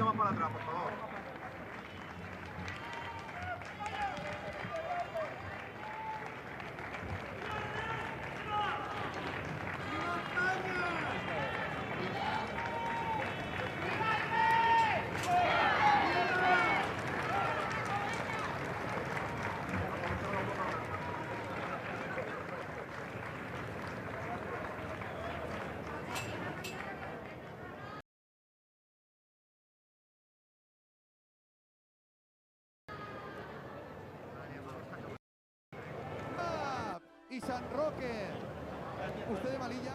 más para atrás, por favor. Y San Roque, usted de Malilla.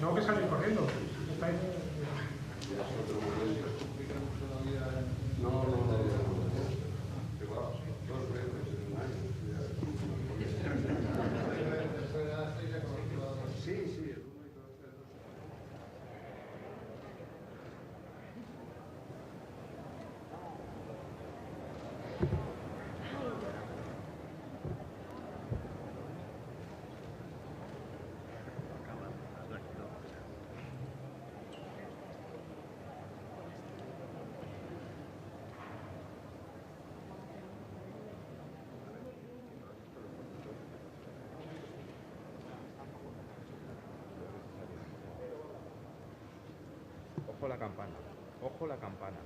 Tengo que salir corriendo. Ojo la campana, ojo la campana.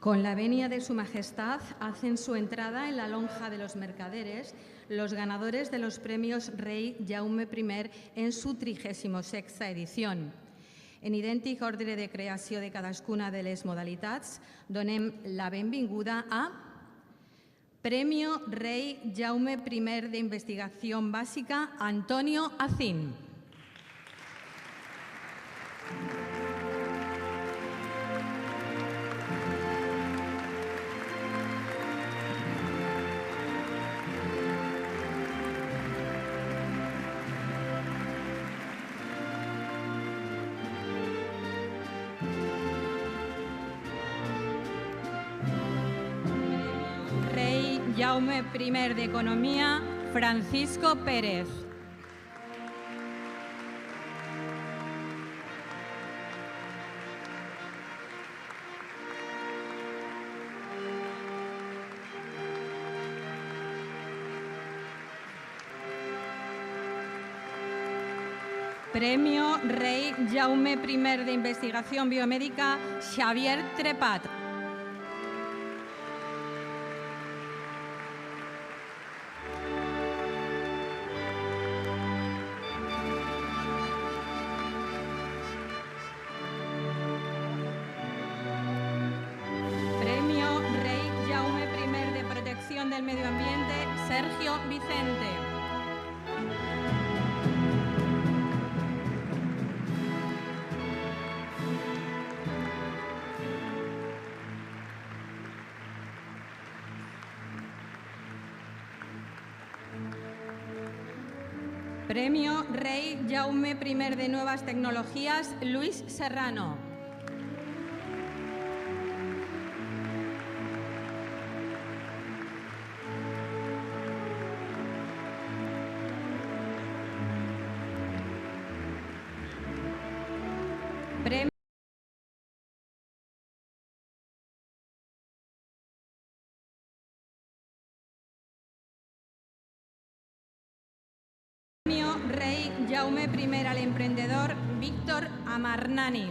Con la venia de Su Majestad hacen su entrada en la lonja de los mercaderes los ganadores de los premios Rei Jaume I en su 36a edición. En idèntic ordre de creació de cadascuna de les modalitats, donem la benvinguda a Premio Rei Jaume I de Investigación Básica Antonio Acín. Jaume I de Economía, Francisco Pérez. Premio Rei Jaume I de Investigación Biomédica, Xavier Trepat. Del Medio Ambiente, Sergio Vicente. Premio Rei Jaume I de Nuevas Tecnologías, Luis Serrano. Premio Rei Jaume I al emprendedor Víctor Amarnani.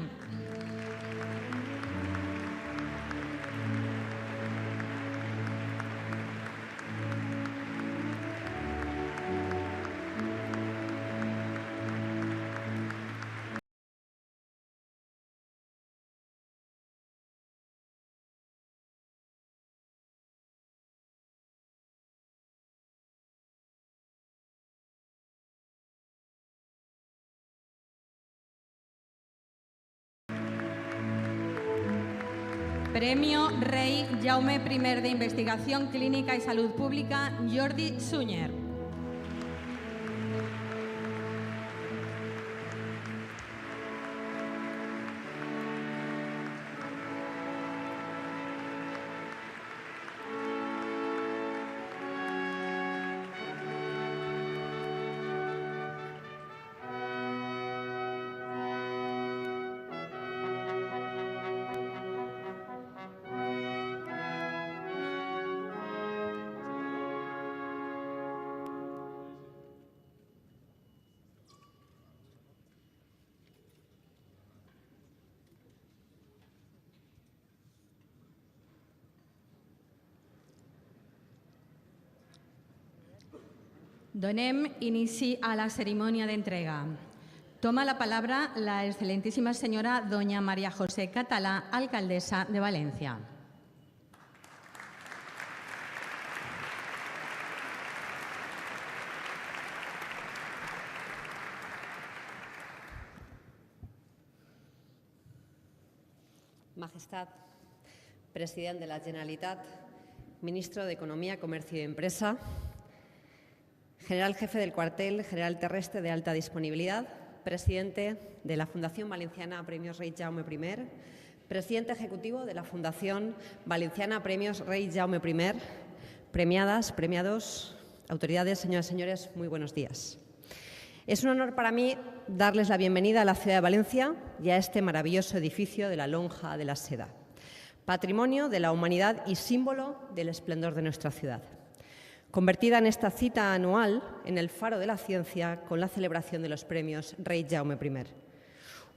Premio Rei Jaume I de Investigación Clínica y Salud Pública, Jordi Sunyer. Donem inici a la ceremonia d'entrega. Toma la palabra la excelentísima señora doña María José Catalá, alcaldesa de Valencia. Majestad, president de la Generalitat, ministro de Economía, Comercio y Empresa, general jefe del cuartel general terrestre de alta disponibilidad, presidente de la Fundación Valenciana Premios Rei Jaume I, presidente ejecutivo de la Fundación Valenciana Premios Rei Jaume I, premiadas, premiados, autoridades, señoras y señores, muy buenos días. Es un honor para mí darles la bienvenida a la ciudad de Valencia y a este maravilloso edificio de la Lonja de la Seda, patrimonio de la humanidad y símbolo del esplendor de nuestra ciudad, convertida en esta cita anual en el faro de la ciencia con la celebración de los premios Rei Jaume I.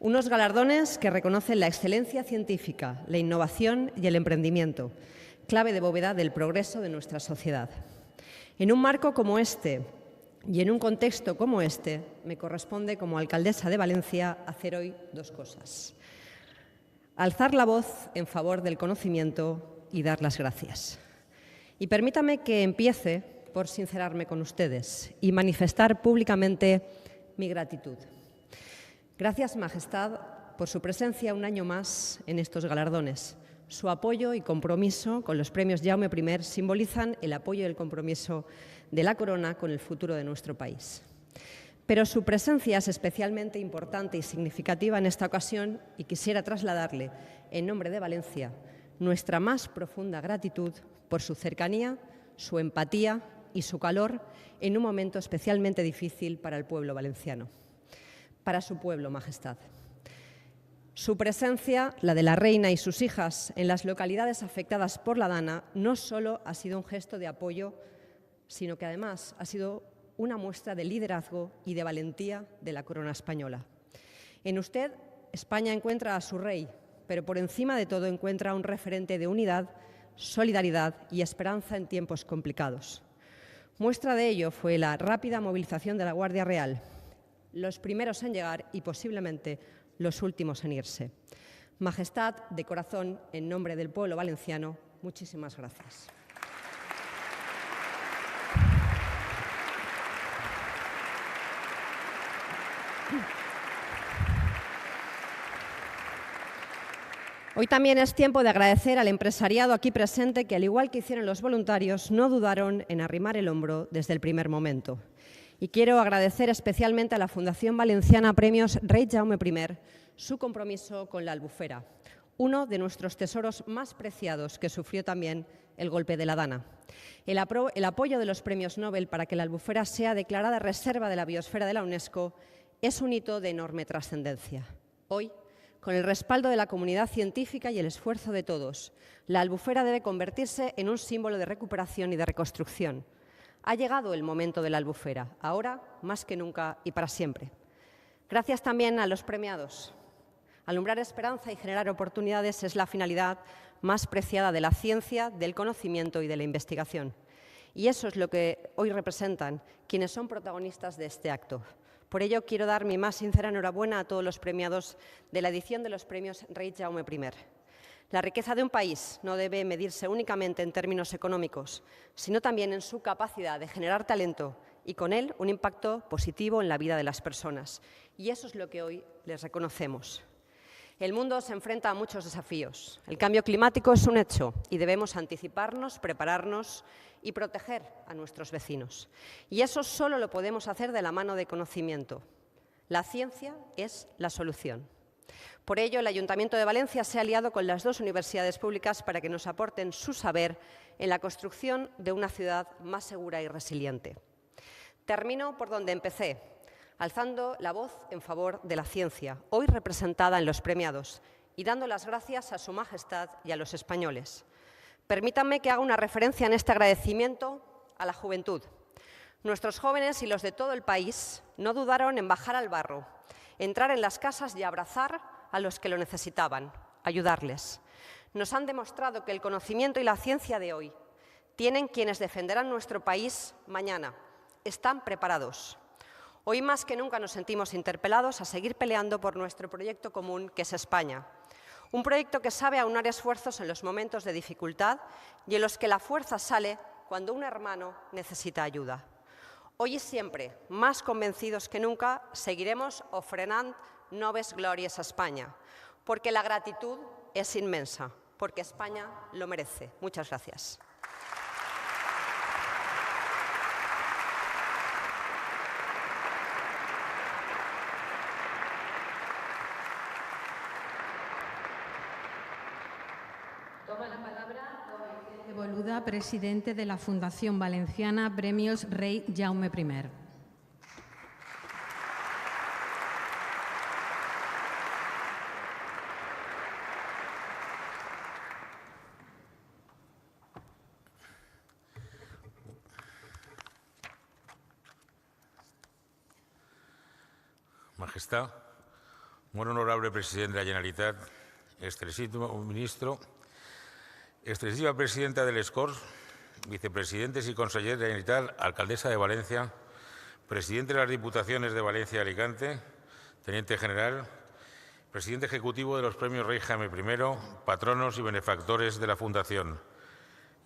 Unos galardones que reconocen la excelencia científica, la innovación y el emprendimiento, clave de bóveda del progreso de nuestra sociedad. En un marco como este y en un contexto como este, me corresponde como alcaldesa de Valencia hacer hoy dos cosas: alzar la voz en favor del conocimiento y dar las gracias. Y permítame que empiece por sincerarme con ustedes y manifestar públicamente mi gratitud. Gracias, Majestad, por su presencia un año más en estos galardones. Su apoyo y compromiso con los premios Jaume I simbolizan el apoyo y el compromiso de la Corona con el futuro de nuestro país. Pero su presencia es especialmente importante y significativa en esta ocasión y quisiera trasladarle, en nombre de Valencia, nuestra más profunda gratitud por su cercanía, su empatía y su calor en un momento especialmente difícil para el pueblo valenciano. Para su pueblo, Majestad. Su presencia, la de la reina y sus hijas, en las localidades afectadas por la Dana, no solo ha sido un gesto de apoyo, sino que además ha sido una muestra de liderazgo y de valentía de la corona española. En usted, España encuentra a su rey, pero por encima de todo encuentra un referente de unidad, solidaridad y esperanza en tiempos complicados. Muestra de ello fue la rápida movilización de la Guardia Real, los primeros en llegar y posiblemente los últimos en irse. Majestad, de corazón, en nombre del pueblo valenciano, muchísimas gracias. Hoy también es tiempo de agradecer al empresariado aquí presente que, al igual que hicieron los voluntarios, no dudaron en arrimar el hombro desde el primer momento. Y quiero agradecer especialmente a la Fundación Valenciana Premios Rei Jaume I su compromiso con la Albufera, uno de nuestros tesoros más preciados que sufrió también el golpe de la Dana. El apoyo de los premios Nobel para que la Albufera sea declarada Reserva de la Biosfera de la UNESCO es un hito de enorme trascendencia. Hoy, con el respaldo de la comunidad científica y el esfuerzo de todos, la Albufera debe convertirse en un símbolo de recuperación y de reconstrucción. Ha llegado el momento de la Albufera, ahora más que nunca y para siempre. Gracias también a los premiados. Alumbrar esperanza y generar oportunidades es la finalidad más preciada de la ciencia, del conocimiento y de la investigación. Y eso es lo que hoy representan quienes son protagonistas de este acto. Por ello, quiero dar mi más sincera enhorabuena a todos los premiados de la edición de los premios Rei Jaume I. La riqueza de un país no debe medirse únicamente en términos económicos, sino también en su capacidad de generar talento y, con él, un impacto positivo en la vida de las personas. Y eso es lo que hoy les reconocemos. El mundo se enfrenta a muchos desafíos. El cambio climático es un hecho y debemos anticiparnos, prepararnos y proteger a nuestros vecinos. Y eso solo lo podemos hacer de la mano de conocimiento. La ciencia es la solución. Por ello, el Ayuntamiento de Valencia se ha aliado con las dos universidades públicas para que nos aporten su saber en la construcción de una ciudad más segura y resiliente. Termino por donde empecé, alzando la voz en favor de la ciencia, hoy representada en los premiados, y dando las gracias a Su Majestad y a los españoles. Permítanme que haga una referencia en este agradecimiento a la juventud. Nuestros jóvenes y los de todo el país no dudaron en bajar al barro, entrar en las casas y abrazar a los que lo necesitaban, ayudarles. Nos han demostrado que el conocimiento y la ciencia de hoy tienen quienes defenderán nuestro país mañana. Están preparados. Hoy más que nunca nos sentimos interpelados a seguir peleando por nuestro proyecto común, que es España. Un proyecto que sabe aunar esfuerzos en los momentos de dificultad y en los que la fuerza sale cuando un hermano necesita ayuda. Hoy y siempre, más convencidos que nunca, seguiremos ofrenant noves glorias a España, porque la gratitud es inmensa, porque España lo merece. Muchas gracias. Toma la palabra don Vicente Boluda, presidente de la Fundación Valenciana Premios Rei Jaume I. Majestad, Molt honorable president de la Generalitat, excelentísimo ministro, excelentísima presidenta de les Corts, vicepresidentes y consejeros de la Generalitat, alcaldesa de Valencia, presidente de las Diputaciones de Valencia y Alicante, teniente general, presidente ejecutivo de los premios Rey Jaime I, patronos y benefactores de la Fundación,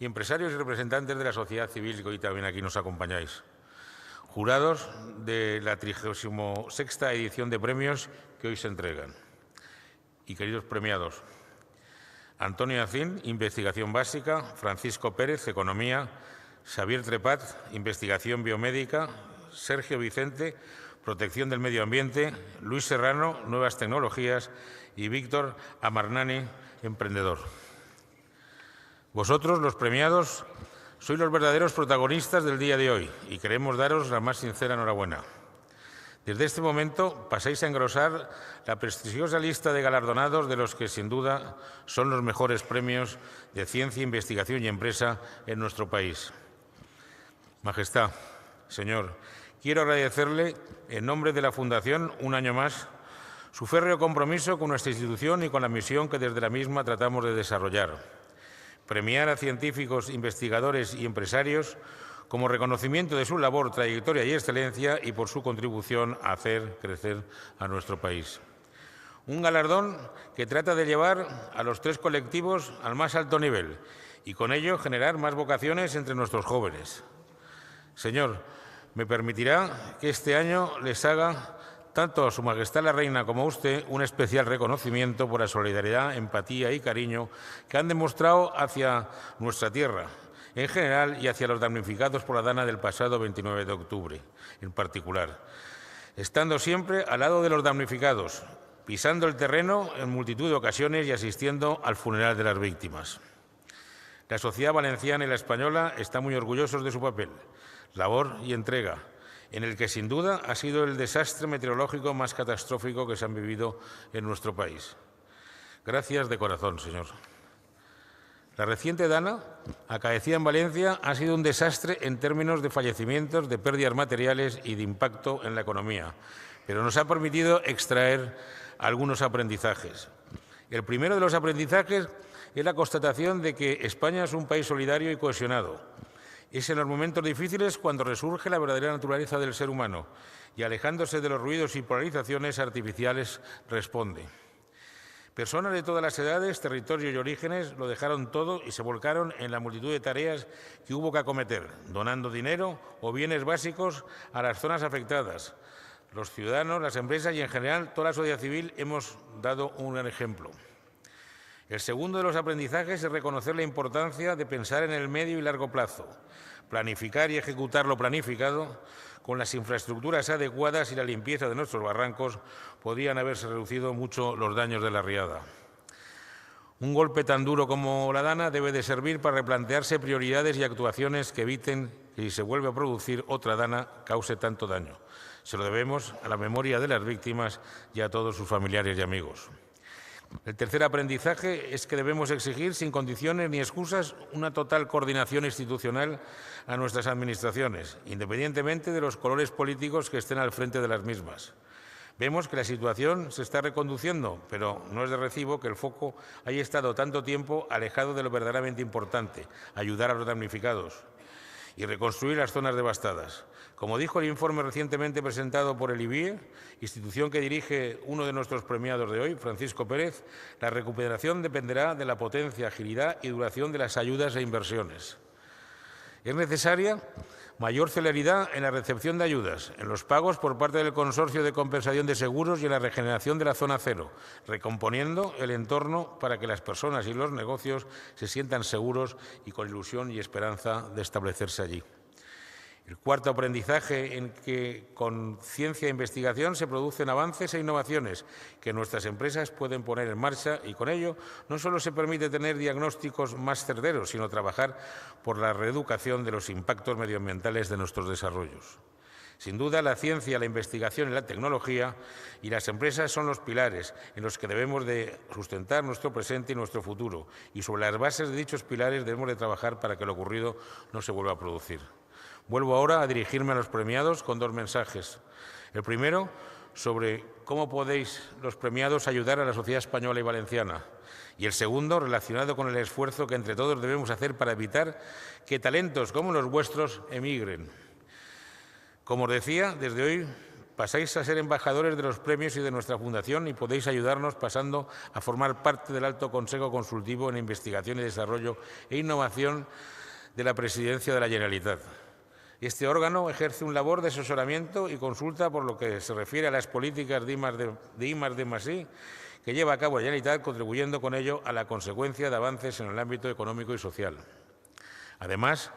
y empresarios y representantes de la sociedad civil que hoy también aquí nos acompañáis. Jurados de la 36ª edición de premios que hoy se entregan. Y queridos premiados, Antonio Acín, Investigación Básica, Francisco Pérez, Economía, Xavier Trepat, Investigación Biomédica, Sergio Vicente, Protección del Medio Ambiente, Luis Serrano, Nuevas Tecnologías y Víctor Amarnani, Emprendedor. Vosotros, los premiados, sois los verdaderos protagonistas del día de hoy y queremos daros la más sincera enhorabuena. Desde este momento pasáis a engrosar la prestigiosa lista de galardonados de los que, sin duda, son los mejores premios de ciencia, investigación y empresa en nuestro país. Majestad, señor, quiero agradecerle, en nombre de la Fundación, un año más, su férreo compromiso con nuestra institución y con la misión que desde la misma tratamos de desarrollar. Premiar a científicos, investigadores y empresarios como reconocimiento de su labor, trayectoria y excelencia y por su contribución a hacer crecer a nuestro país. Un galardón que trata de llevar a los tres colectivos al más alto nivel y con ello generar más vocaciones entre nuestros jóvenes. Señor, me permitirá que este año les haga tanto a Su Majestad la Reina como a usted un especial reconocimiento por la solidaridad, empatía y cariño que han demostrado hacia nuestra tierra en general y hacia los damnificados por la dana del pasado 29 de octubre en particular, estando siempre al lado de los damnificados, pisando el terreno en multitud de ocasiones y asistiendo al funeral de las víctimas. La sociedad valenciana y la española están muy orgullosos de su papel, labor y entrega, en el que sin duda ha sido el desastre meteorológico más catastrófico que se han vivido en nuestro país. Gracias de corazón, señor. La reciente dana, acaecida en Valencia, ha sido un desastre en términos de fallecimientos, de pérdidas materiales y de impacto en la economía, pero nos ha permitido extraer algunos aprendizajes. El primero de los aprendizajes es la constatación de que España es un país solidario y cohesionado. Es en los momentos difíciles cuando resurge la verdadera naturaleza del ser humano y, alejándose de los ruidos y polarizaciones artificiales, responde. Personas de todas las edades, territorios y orígenes lo dejaron todo y se volcaron en la multitud de tareas que hubo que acometer, donando dinero o bienes básicos a las zonas afectadas. Los ciudadanos, las empresas y, en general, toda la sociedad civil hemos dado un gran ejemplo. El segundo de los aprendizajes es reconocer la importancia de pensar en el medio y largo plazo, planificar y ejecutar lo planificado. Con las infraestructuras adecuadas y la limpieza de nuestros barrancos podrían haberse reducido mucho los daños de la riada. Un golpe tan duro como la dana debe de servir para replantearse prioridades y actuaciones que eviten que, si se vuelve a producir otra dana, cause tanto daño. Se lo debemos a la memoria de las víctimas y a todos sus familiares y amigos. El tercer aprendizaje es que debemos exigir, sin condiciones ni excusas, una total coordinación institucional a nuestras administraciones, independientemente de los colores políticos que estén al frente de las mismas. Vemos que la situación se está reconduciendo, pero no es de recibo que el foco haya estado tanto tiempo alejado de lo verdaderamente importante, ayudar a los damnificados y reconstruir las zonas devastadas. Como dijo el informe recientemente presentado por el IBIE, institución que dirige uno de nuestros premiados de hoy, Francisco Pérez, la recuperación dependerá de la potencia, agilidad y duración de las ayudas e inversiones. Es necesaria mayor celeridad en la recepción de ayudas, en los pagos por parte del Consorcio de Compensación de Seguros y en la regeneración de la zona cero, recomponiendo el entorno para que las personas y los negocios se sientan seguros y con ilusión y esperanza de establecerse allí. El cuarto aprendizaje en que con ciencia e investigación se producen avances e innovaciones que nuestras empresas pueden poner en marcha y con ello no solo se permite tener diagnósticos más certeros, sino trabajar por la reeducación de los impactos medioambientales de nuestros desarrollos. Sin duda, la ciencia, la investigación y la tecnología y las empresas son los pilares en los que debemos de sustentar nuestro presente y nuestro futuro, y sobre las bases de dichos pilares debemos de trabajar para que lo ocurrido no se vuelva a producir. Vuelvo ahora a dirigirme a los premiados con dos mensajes. El primero sobre cómo podéis los premiados ayudar a la sociedad española y valenciana. Y el segundo, relacionado con el esfuerzo que entre todos debemos hacer para evitar que talentos como los vuestros emigren. Como os decía, desde hoy pasáis a ser embajadores de los premios y de nuestra fundación y podéis ayudarnos pasando a formar parte del Alto Consejo Consultivo en Investigación y Desarrollo e Innovación de la Presidencia de la Generalitat. Este órgano ejerce una labor de asesoramiento y consulta por lo que se refiere a las políticas de I+D+I que lleva a cabo la Generalitat, contribuyendo con ello a la consecuencia de avances en el ámbito económico y social. Además,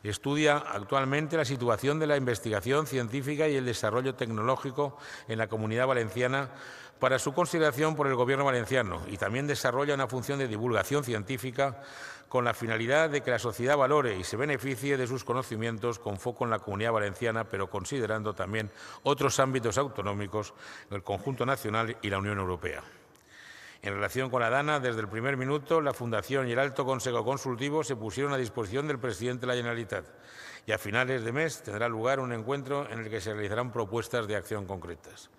estudia actualmente la situación de la investigación científica y el desarrollo tecnológico en la Comunidad Valenciana para su consideración por el Gobierno valenciano y también desarrolla una función de divulgación científica con la finalidad de que la sociedad valore y se beneficie de sus conocimientos con foco en la Comunidad Valenciana, pero considerando también otros ámbitos autonómicos, el conjunto nacional y la Unión Europea. En relación con la DANA, desde el primer minuto, la Fundación y el Alto Consejo Consultivo se pusieron a disposición del presidente de la Generalitat y a finales de mes tendrá lugar un encuentro en el que se realizarán propuestas de acción concretas.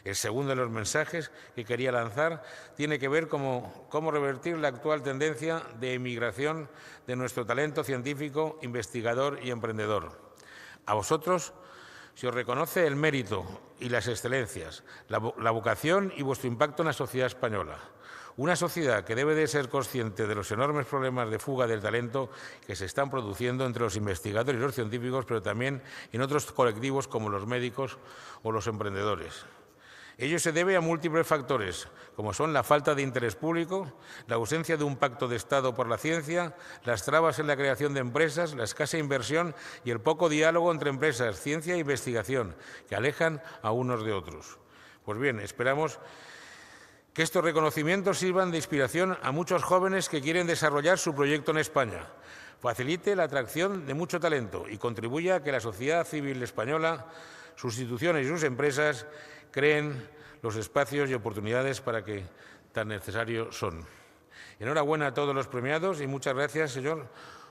El segundo de los mensajes que quería lanzar tiene que ver con cómo revertir la actual tendencia de emigración de nuestro talento científico, investigador y emprendedor. A vosotros se os reconoce el mérito y las excelencias, la vocación y vuestro impacto en la sociedad española. Una sociedad que debe de ser consciente de los enormes problemas de fuga del talento que se están produciendo entre los investigadores y los científicos, pero también en otros colectivos como los médicos o los emprendedores. Ello se debe a múltiples factores, como son la falta de interés público, la ausencia de un pacto de Estado por la ciencia, las trabas en la creación de empresas, la escasa inversión y el poco diálogo entre empresas, ciencia e investigación, que alejan a unos de otros. Pues bien, esperamos que estos reconocimientos sirvan de inspiración a muchos jóvenes que quieren desarrollar su proyecto en España, facilite la atracción de mucho talento y contribuya a que la sociedad civil española, sus instituciones y sus empresas creen los espacios y oportunidades para que tan necesarios son. Enhorabuena a todos los premiados y muchas gracias, señor,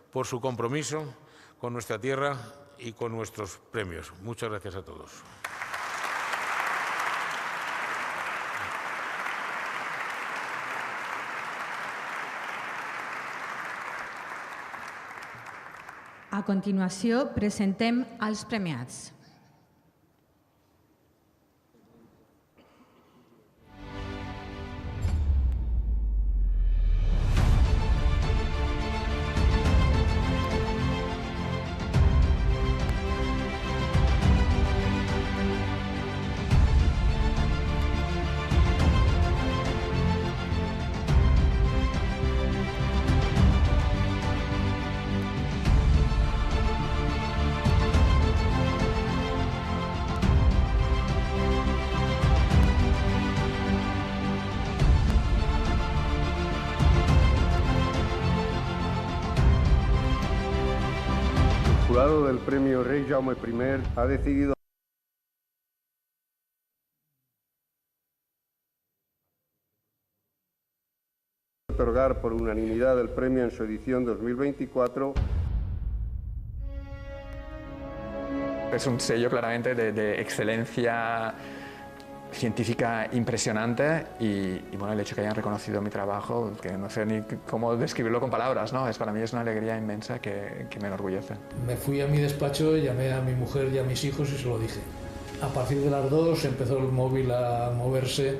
por su compromiso con nuestra tierra y con nuestros premios. Muchas gracias a todos. A continuació, presentem els premiats. El jurado del premio Rey Jaume I ha decidido otorgar por unanimidad el premio en su edición 2024. Es un sello claramente de excelencia científica impresionante y bueno, el hecho que hayan reconocido mi trabajo, que no sé ni cómo describirlo con palabras, ¿no? Para mí es una alegría inmensa que me enorgullece. Me fui a mi despacho, llamé a mi mujer y a mis hijos y se lo dije. A partir de las 2 empezó el móvil a moverse,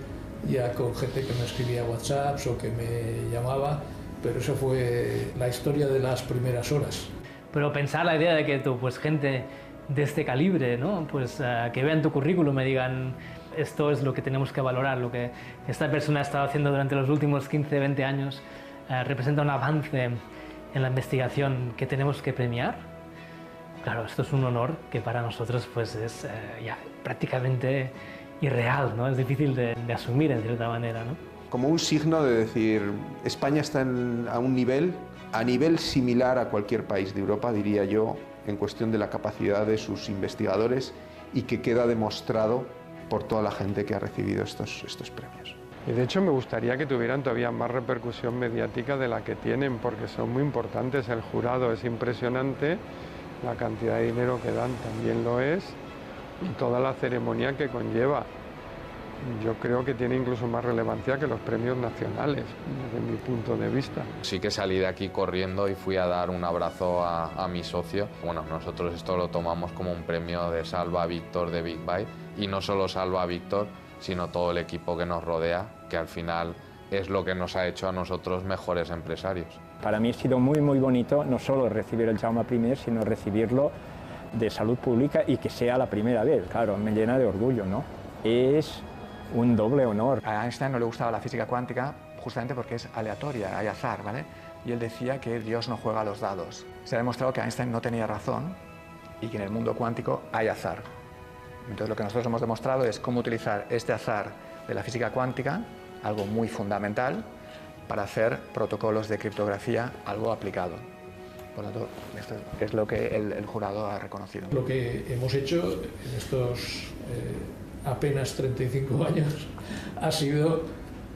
ya con gente que me escribía WhatsApps o que me llamaba, pero eso fue la historia de las primeras horas. Pero pensar la idea de que tú, pues gente de este calibre, ¿no? Pues que vean tu currículum, me digan esto es lo que tenemos que valorar, lo que esta persona ha estado haciendo durante los últimos 15, 20 años, representa un avance en la investigación que tenemos que premiar. Claro, esto es un honor que para nosotros pues es ya prácticamente irreal, ¿no? Es difícil de asumir en cierta manera, ¿no? Como un signo de decir, España está a un nivel, similar a cualquier país de Europa, diría yo, en cuestión de la capacidad de sus investigadores y que queda demostrado por toda la gente que ha recibido estos premios. Y de hecho me gustaría que tuvieran todavía más repercusión mediática de la que tienen, porque son muy importantes. El jurado es impresionante, la cantidad de dinero que dan también lo es, y toda la ceremonia que conlleva. yo creo que tiene incluso más relevancia que los premios nacionales, desde mi punto de vista. Sí que salí de aquí corriendo y fui a dar un abrazo a mi socio. Bueno, nosotros esto lo tomamos como un premio de Salva Víctor de Big Buy, y no solo Salva Víctor, sino todo el equipo que nos rodea, que al final es lo que nos ha hecho a nosotros mejores empresarios. Para mí ha sido muy bonito no solo recibir el Jaume I, sino recibirlo de salud pública y que sea la primera vez. Claro, me llena de orgullo, ¿no? Es un doble honor. A Einstein no le gustaba la física cuántica justamente porque es aleatoria, hay azar, ¿vale? Y él decía que Dios no juega a los dados. Se ha demostrado que Einstein no tenía razón y que en el mundo cuántico hay azar. Entonces lo que nosotros hemos demostrado es cómo utilizar este azar de la física cuántica, algo muy fundamental, para hacer protocolos de criptografía, algo aplicado. Por lo tanto, esto es lo que el jurado ha reconocido. Lo que hemos hecho en estos apenas 35 años ha sido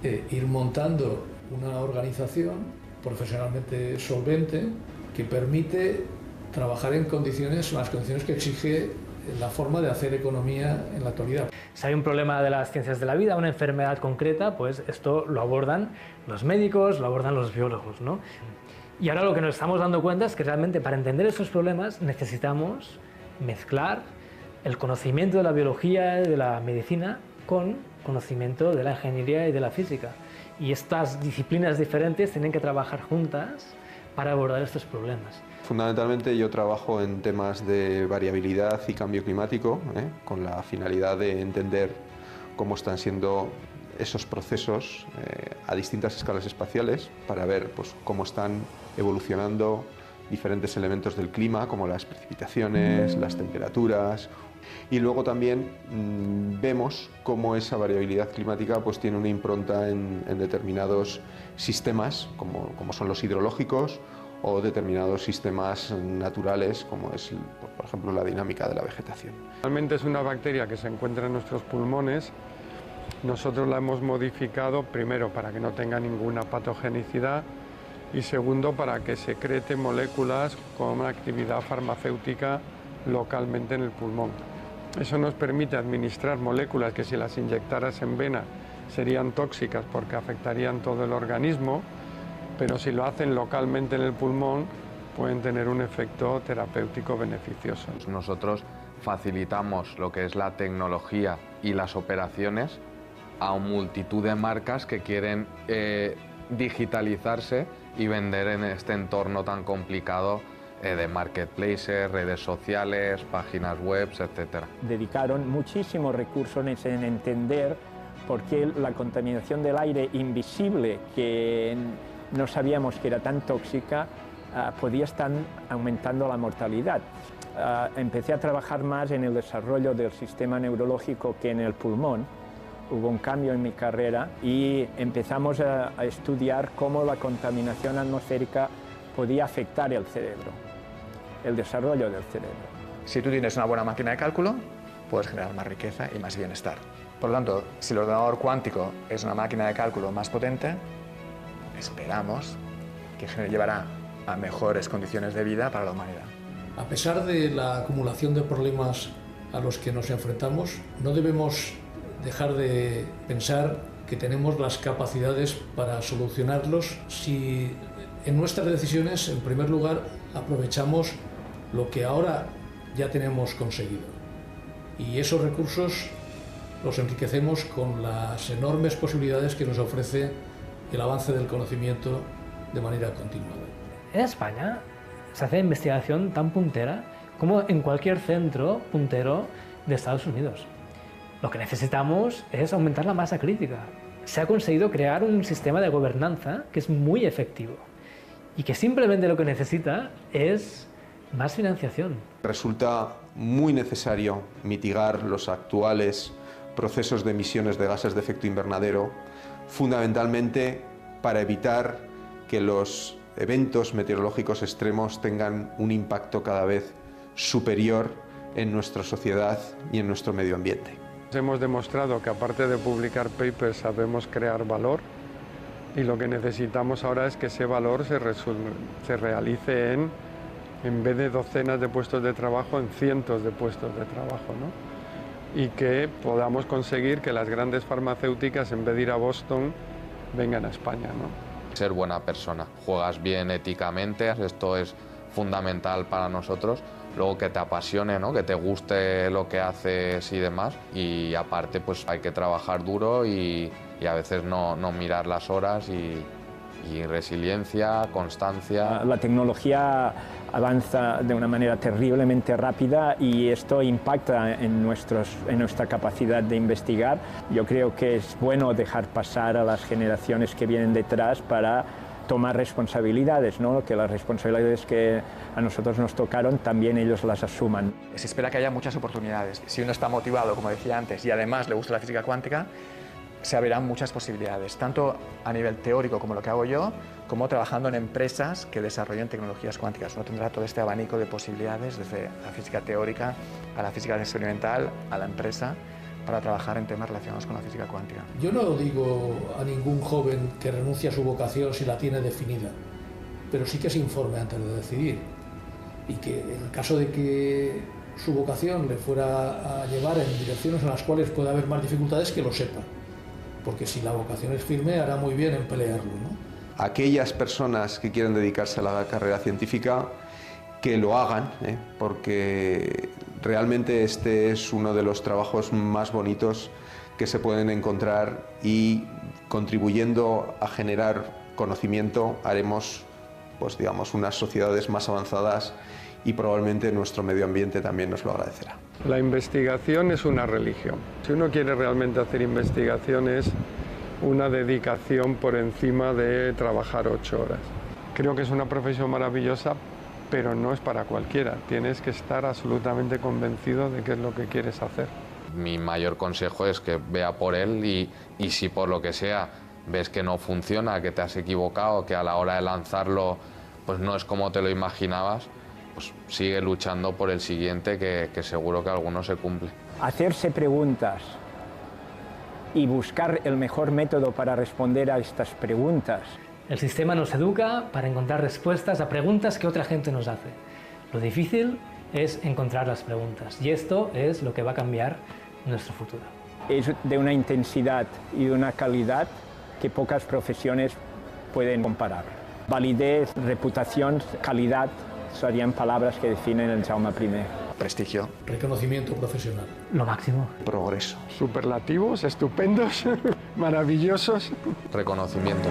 ir montando una organización profesionalmente solvente que permite trabajar en las condiciones que exige la forma de hacer economía en la actualidad. Si hay un problema de las ciencias de la vida, una enfermedad concreta, pues esto lo abordan los médicos, lo abordan los biólogos, ¿no? Y ahora lo que nos estamos dando cuenta es que realmente para entender esos problemas necesitamos mezclar el conocimiento de la biología y de la medicina con conocimiento de la ingeniería y de la física. Y estas disciplinas diferentes tienen que trabajar juntas para abordar estos problemas. Fundamentalmente yo trabajo en temas de variabilidad y cambio climático, con la finalidad de entender cómo están siendo esos procesos a distintas escalas espaciales, para ver pues, cómo están evolucionando diferentes elementos del clima, como las precipitaciones, las temperaturas. Y luego también vemos cómo esa variabilidad climática pues, tiene una impronta en determinados sistemas, como son los hidrológicos, o determinados sistemas naturales, como es, por ejemplo, la dinámica de la vegetación. Realmente es una bacteria que se encuentra en nuestros pulmones. Nosotros la hemos modificado, primero, para que no tenga ninguna patogenicidad, y segundo, para que secrete moléculas con una actividad farmacéutica localmente en el pulmón. Eso nos permite administrar moléculas que si las inyectaras en vena serían tóxicas porque afectarían todo el organismo, pero si lo hacen localmente en el pulmón pueden tener un efecto terapéutico beneficioso. Nosotros facilitamos lo que es la tecnología y las operaciones a multitud de marcas que quieren digitalizarse y vender en este entorno tan complicado de marketplaces, redes sociales, páginas web, etc. Dedicaron muchísimos recursos en entender por qué la contaminación del aire invisible, que no sabíamos que era tan tóxica, podía estar aumentando la mortalidad. Empecé a trabajar más en el desarrollo del sistema neurológico que en el pulmón. Hubo un cambio en mi carrera y empezamos a estudiar cómo la contaminación atmosférica podía afectar el cerebro, el desarrollo del cerebro. Si tú tienes una buena máquina de cálculo, puedes generar más riqueza y más bienestar. Por lo tanto, si el ordenador cuántico es una máquina de cálculo más potente, esperamos que llevará a mejores condiciones de vida para la humanidad. A pesar de la acumulación de problemas a los que nos enfrentamos, no debemos dejar de pensar que tenemos las capacidades para solucionarlos si en nuestras decisiones, en primer lugar, aprovechamos lo que ahora ya tenemos conseguido. Y esos recursos los enriquecemos con las enormes posibilidades que nos ofrece el avance del conocimiento de manera continuada. En España se hace investigación tan puntera como en cualquier centro puntero de Estados Unidos. Lo que necesitamos es aumentar la masa crítica. Se ha conseguido crear un sistema de gobernanza que es muy efectivo y que simplemente lo que necesita es más financiación. Resulta muy necesario mitigar los actuales procesos de emisiones de gases de efecto invernadero, fundamentalmente para evitar que los eventos meteorológicos extremos tengan un impacto cada vez superior en nuestra sociedad y en nuestro medio ambiente. Hemos demostrado que aparte de publicar papers sabemos crear valor, y lo que necesitamos ahora es que ese valor se realice en vez de docenas de puestos de trabajo, en cientos de puestos de trabajo, ¿no? y que podamos conseguir que las grandes farmacéuticas, en vez de ir a Boston, vengan a España, ¿no? Ser buena persona, juegas bien éticamente, esto es fundamental para nosotros. Luego que te apasione, ¿no? Que te guste lo que haces y demás. Y aparte pues hay que trabajar duro y a veces no mirar las horas y resiliencia, constancia. La tecnología avanza de una manera terriblemente rápida y esto impacta en nuestra capacidad de investigar. Yo creo que es bueno dejar pasar a las generaciones que vienen detrás para tomar responsabilidades, ¿no? Que las responsabilidades que a nosotros nos tocaron también ellos las asuman. Se espera que haya muchas oportunidades. Si uno está motivado, como decía antes, y además le gusta la física cuántica, se abrirán muchas posibilidades, tanto a nivel teórico como lo que hago yo, como trabajando en empresas que desarrollen tecnologías cuánticas. Uno tendrá todo este abanico de posibilidades, desde la física teórica a la física experimental, a la empresa, para trabajar en temas relacionados con la física cuántica. Yo no digo a ningún joven que renuncie a su vocación si la tiene definida, pero sí que se informe antes de decidir y que en el caso de que su vocación le fuera a llevar en direcciones en las cuales pueda haber más dificultades, que lo sepa, porque si la vocación es firme hará muy bien en pelearlo, ¿no? Aquellas personas que quieren dedicarse a la carrera científica, que lo hagan, porque realmente este es uno de los trabajos más bonitos que se pueden encontrar y contribuyendo a generar conocimiento haremos, pues digamos, unas sociedades más avanzadas y probablemente nuestro medio ambiente también nos lo agradecerá. La investigación es una religión. Si uno quiere realmente hacer investigación es una dedicación por encima de trabajar 8 horas. Creo que es una profesión maravillosa, pero no es para cualquiera. Tienes que estar absolutamente convencido de qué es lo que quieres hacer. Mi mayor consejo es que vea por él y si por lo que sea ves que no funciona, que te has equivocado, que a la hora de lanzarlo pues no es como te lo imaginabas, pues sigue luchando por el siguiente que seguro que alguno se cumple. Hacerse preguntas y buscar el mejor método para responder a estas preguntas. El sistema nos educa para encontrar respuestas a preguntas que otra gente nos hace. Lo difícil es encontrar las preguntas y esto es lo que va a cambiar nuestro futuro. Es de una intensidad y de una calidad que pocas profesiones pueden comparar. Validez, reputación, calidad serían palabras que definen el Jaume I. Prestigio. Reconocimiento profesional. Lo máximo. Progreso. Superlativos, estupendos, maravillosos. Reconocimiento.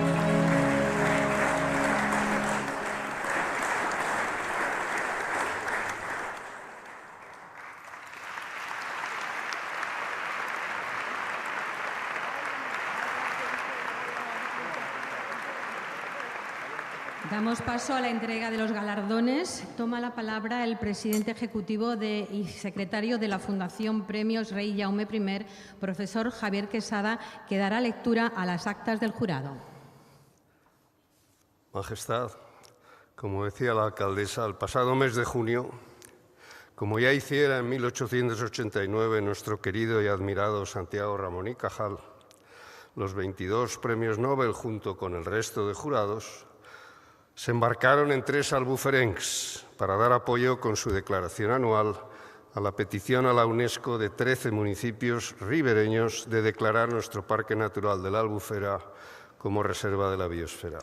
Damos paso a la entrega de los galardones. Toma la palabra el presidente ejecutivo y secretario de la Fundación Premios Rey Jaume I, profesor Javier Quesada, que dará lectura a las actas del jurado. Majestad, como decía la alcaldesa, el pasado mes de junio, como ya hiciera en 1889 nuestro querido y admirado Santiago Ramón y Cajal, los 22 premios Nobel, junto con el resto de jurados, se embarcaron en 3 albuferencs para dar apoyo con su declaración anual a la petición a la UNESCO de 13 municipios ribereños de declarar nuestro Parque Natural de la Albufera como reserva de la biosfera.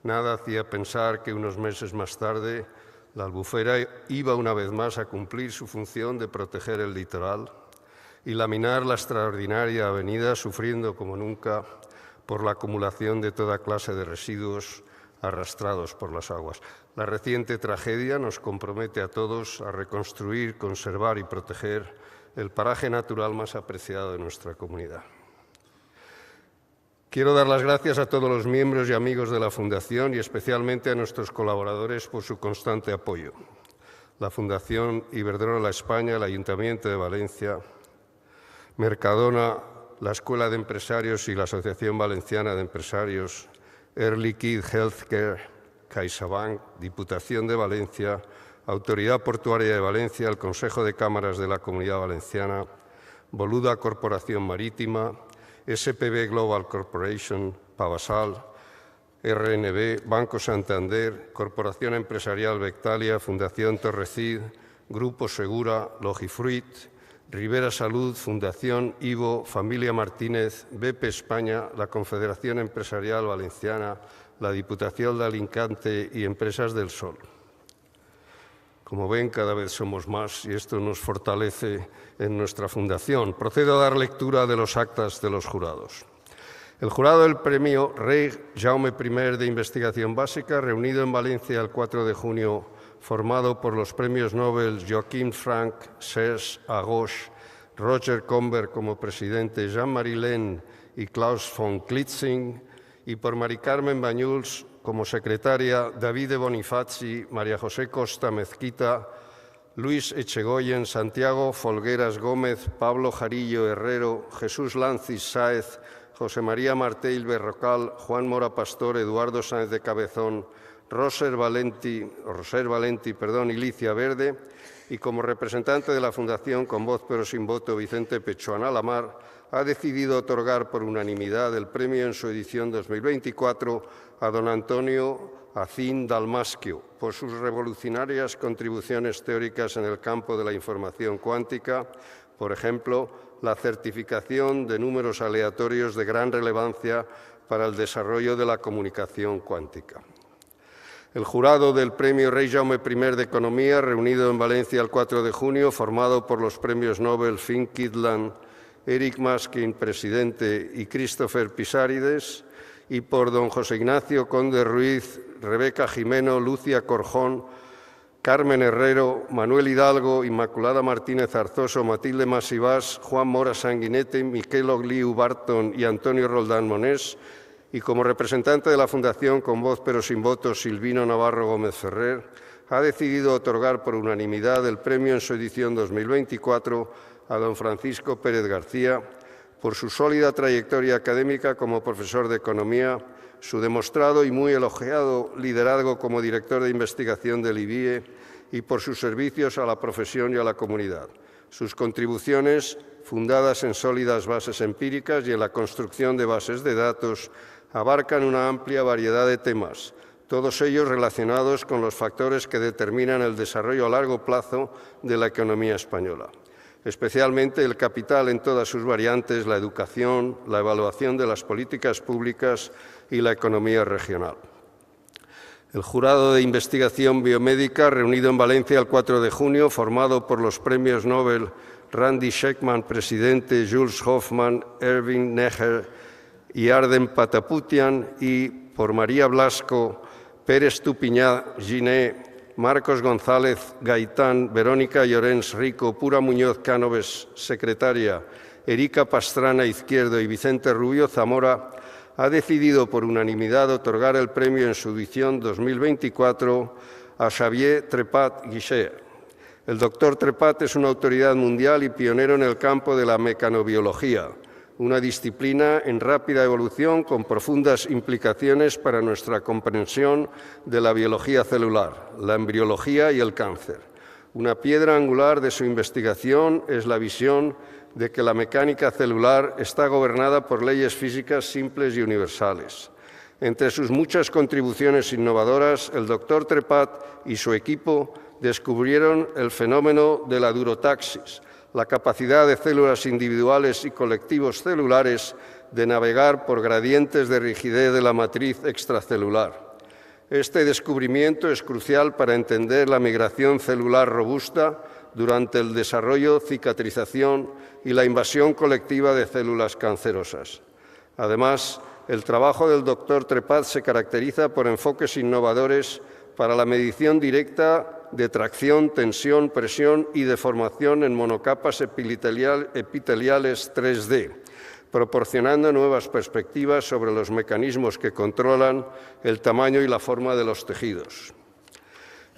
Nada hacía pensar que unos meses más tarde la Albufera iba una vez más a cumplir su función de proteger el litoral y laminar la extraordinaria avenida, sufriendo como nunca por la acumulación de toda clase de residuos arrastrados por las aguas. La reciente tragedia nos compromete a todos a reconstruir, conservar y proteger el paraje natural más apreciado de nuestra comunidad. Quiero dar las gracias a todos los miembros y amigos de la Fundación y especialmente a nuestros colaboradores por su constante apoyo. La Fundación Iberdrola España, el Ayuntamiento de Valencia, Mercadona, la Escuela de Empresarios y la Asociación Valenciana de Empresarios, Air Liquide Healthcare, CaixaBank, Diputación de Valencia, Autoridad Portuaria de Valencia, el Consejo de Cámaras de la Comunidad Valenciana, Boluda Corporación Marítima, SPB Global Corporation, Pavasal, RNB, Banco Santander, Corporación Empresarial Bectalia, Fundación Torrecid, Grupo Segura, Logifruit, Rivera Salud, Fundación Ivo, Familia Martínez, BP España, la Confederación Empresarial Valenciana, la Diputación de Alicante y Empresas del Sol. Como ven, cada vez somos más y esto nos fortalece en nuestra fundación. Procedo a dar lectura de los actas de los jurados. El jurado del Premio Rey Jaume I de Investigación Básica, reunido en Valencia el 4 de junio, formado por los premios Nobel Joaquim Frank, Serge Hagosh, Roger Comber como presidente, Jean-Marie Lehn y Klaus von Klitzing, y por Mari Carmen Bañuls como secretaria, Davide Bonifazi, María José Costa Mezquita, Luis Echegoyen, Santiago Folgueras Gómez, Pablo Jarillo Herrero, Jesús Lancis Sáez, José María Martell Berrocal, Juan Mora Pastor, Eduardo Sáenz de Cabezón, Roser Valenti y Licia Verde, y como representante de la Fundación, con voz pero sin voto, Vicente Pechuan Alamar, ha decidido otorgar por unanimidad el premio en su edición 2024 a don Antonio Acín Dalmaschio por sus revolucionarias contribuciones teóricas en el campo de la información cuántica, por ejemplo, la certificación de números aleatorios de gran relevancia para el desarrollo de la comunicación cuántica. El jurado del Premio Rey Jaume I de Economía, reunido en Valencia el 4 de junio, formado por los premios Nobel Finn Kydland, Eric Maskin, presidente, y Christopher Pisarides, y por don José Ignacio Conde Ruiz, Rebeca Jimeno, Lucia Corjón, Carmen Herrero, Manuel Hidalgo, Inmaculada Martínez Arzoso, Matilde Masivás, Juan Mora Sanguinete, Miquel Ogliu Barton y Antonio Roldán Monés, y como representante de la Fundación, con voz pero sin voto, Silvino Navarro Gómez Ferrer, ha decidido otorgar por unanimidad el premio en su edición 2024 a don Francisco Pérez García por su sólida trayectoria académica como profesor de Economía, su demostrado y muy elogiado liderazgo como director de investigación del IBIE y por sus servicios a la profesión y a la comunidad. Sus contribuciones, fundadas en sólidas bases empíricas y en la construcción de bases de datos, abarcan una amplia variedad de temas, todos ellos relacionados con los factores que determinan el desarrollo a largo plazo de la economía española, especialmente el capital en todas sus variantes, la educación, la evaluación de las políticas públicas y la economía regional. El jurado de investigación biomédica, reunido en Valencia el 4 de junio, formado por los premios Nobel Randy Sheckman, presidente, Jules Hoffman, Erwin Neher y Arden Pataputian, y por María Blasco, Pérez Tupiñá, Giné, Marcos González Gaitán, Verónica Llorens Rico, Pura Muñoz Cánoves, secretaria, Erika Pastrana Izquierdo y Vicente Rubio Zamora, ha decidido por unanimidad otorgar el premio en su edición 2024 a Xavier Trepat Guixer. El doctor Trepat es una autoridad mundial y pionero en el campo de la mecanobiología, una disciplina en rápida evolución con profundas implicaciones para nuestra comprensión de la biología celular, la embriología y el cáncer. Una piedra angular de su investigación es la visión de que la mecánica celular está gobernada por leyes físicas simples y universales. Entre sus muchas contribuciones innovadoras, el doctor Trepat y su equipo descubrieron el fenómeno de la durotaxis, la capacidad de células individuales y colectivos celulares de navegar por gradientes de rigidez de la matriz extracelular. Este descubrimiento es crucial para entender la migración celular robusta durante el desarrollo, cicatrización y la invasión colectiva de células cancerosas. Además, el trabajo del doctor Trepat se caracteriza por enfoques innovadores para la medición directa de tracción, tensión, presión y deformación en monocapas epiteliales 3D, proporcionando nuevas perspectivas sobre los mecanismos que controlan el tamaño y la forma de los tejidos.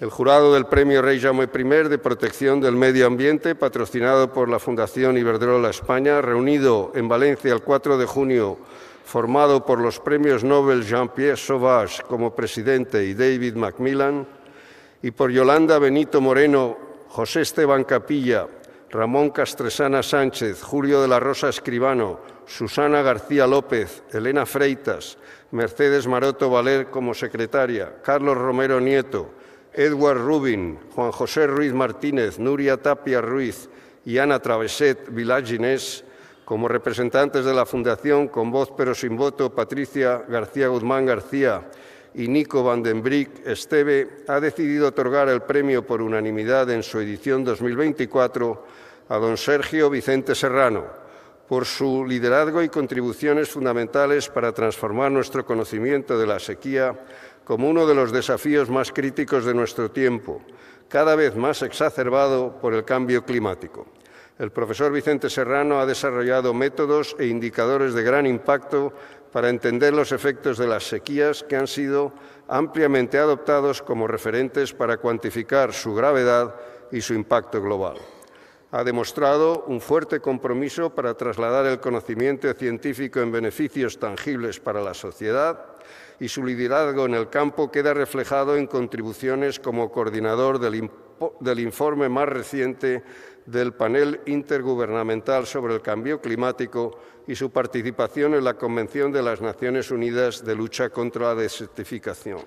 El jurado del Premio Rey Jaume I de Protección del Medio Ambiente, patrocinado por la Fundación Iberdrola España, reunido en Valencia el 4 de junio, formado por los premios Nobel Jean-Pierre Sauvage como presidente y David Macmillan, y por Yolanda Benito Moreno, José Esteban Capilla, Ramón Castresana Sánchez, Julio de la Rosa Escribano, Susana García López, Elena Freitas, Mercedes Maroto Valer como secretaria, Carlos Romero Nieto, Edward Rubin, Juan José Ruiz Martínez, Nuria Tapia Ruiz y Ana Travesset Vilaginés, como representantes de la Fundación Con Voz pero Sin Voto, Patricia García Guzmán García y Nico van den Brick Esteve, ha decidido otorgar el premio por unanimidad en su edición 2024 a don Sergio Vicente Serrano, por su liderazgo y contribuciones fundamentales para transformar nuestro conocimiento de la sequía como uno de los desafíos más críticos de nuestro tiempo, cada vez más exacerbado por el cambio climático. El profesor Vicente Serrano ha desarrollado métodos e indicadores de gran impacto para entender los efectos de las sequías que han sido ampliamente adoptados como referentes para cuantificar su gravedad y su impacto global. Ha demostrado un fuerte compromiso para trasladar el conocimiento científico en beneficios tangibles para la sociedad y su liderazgo en el campo queda reflejado en contribuciones como coordinador del informe más reciente del Panel Intergubernamental sobre el Cambio Climático y su participación en la Convención de las Naciones Unidas de Lucha contra la Desertificación.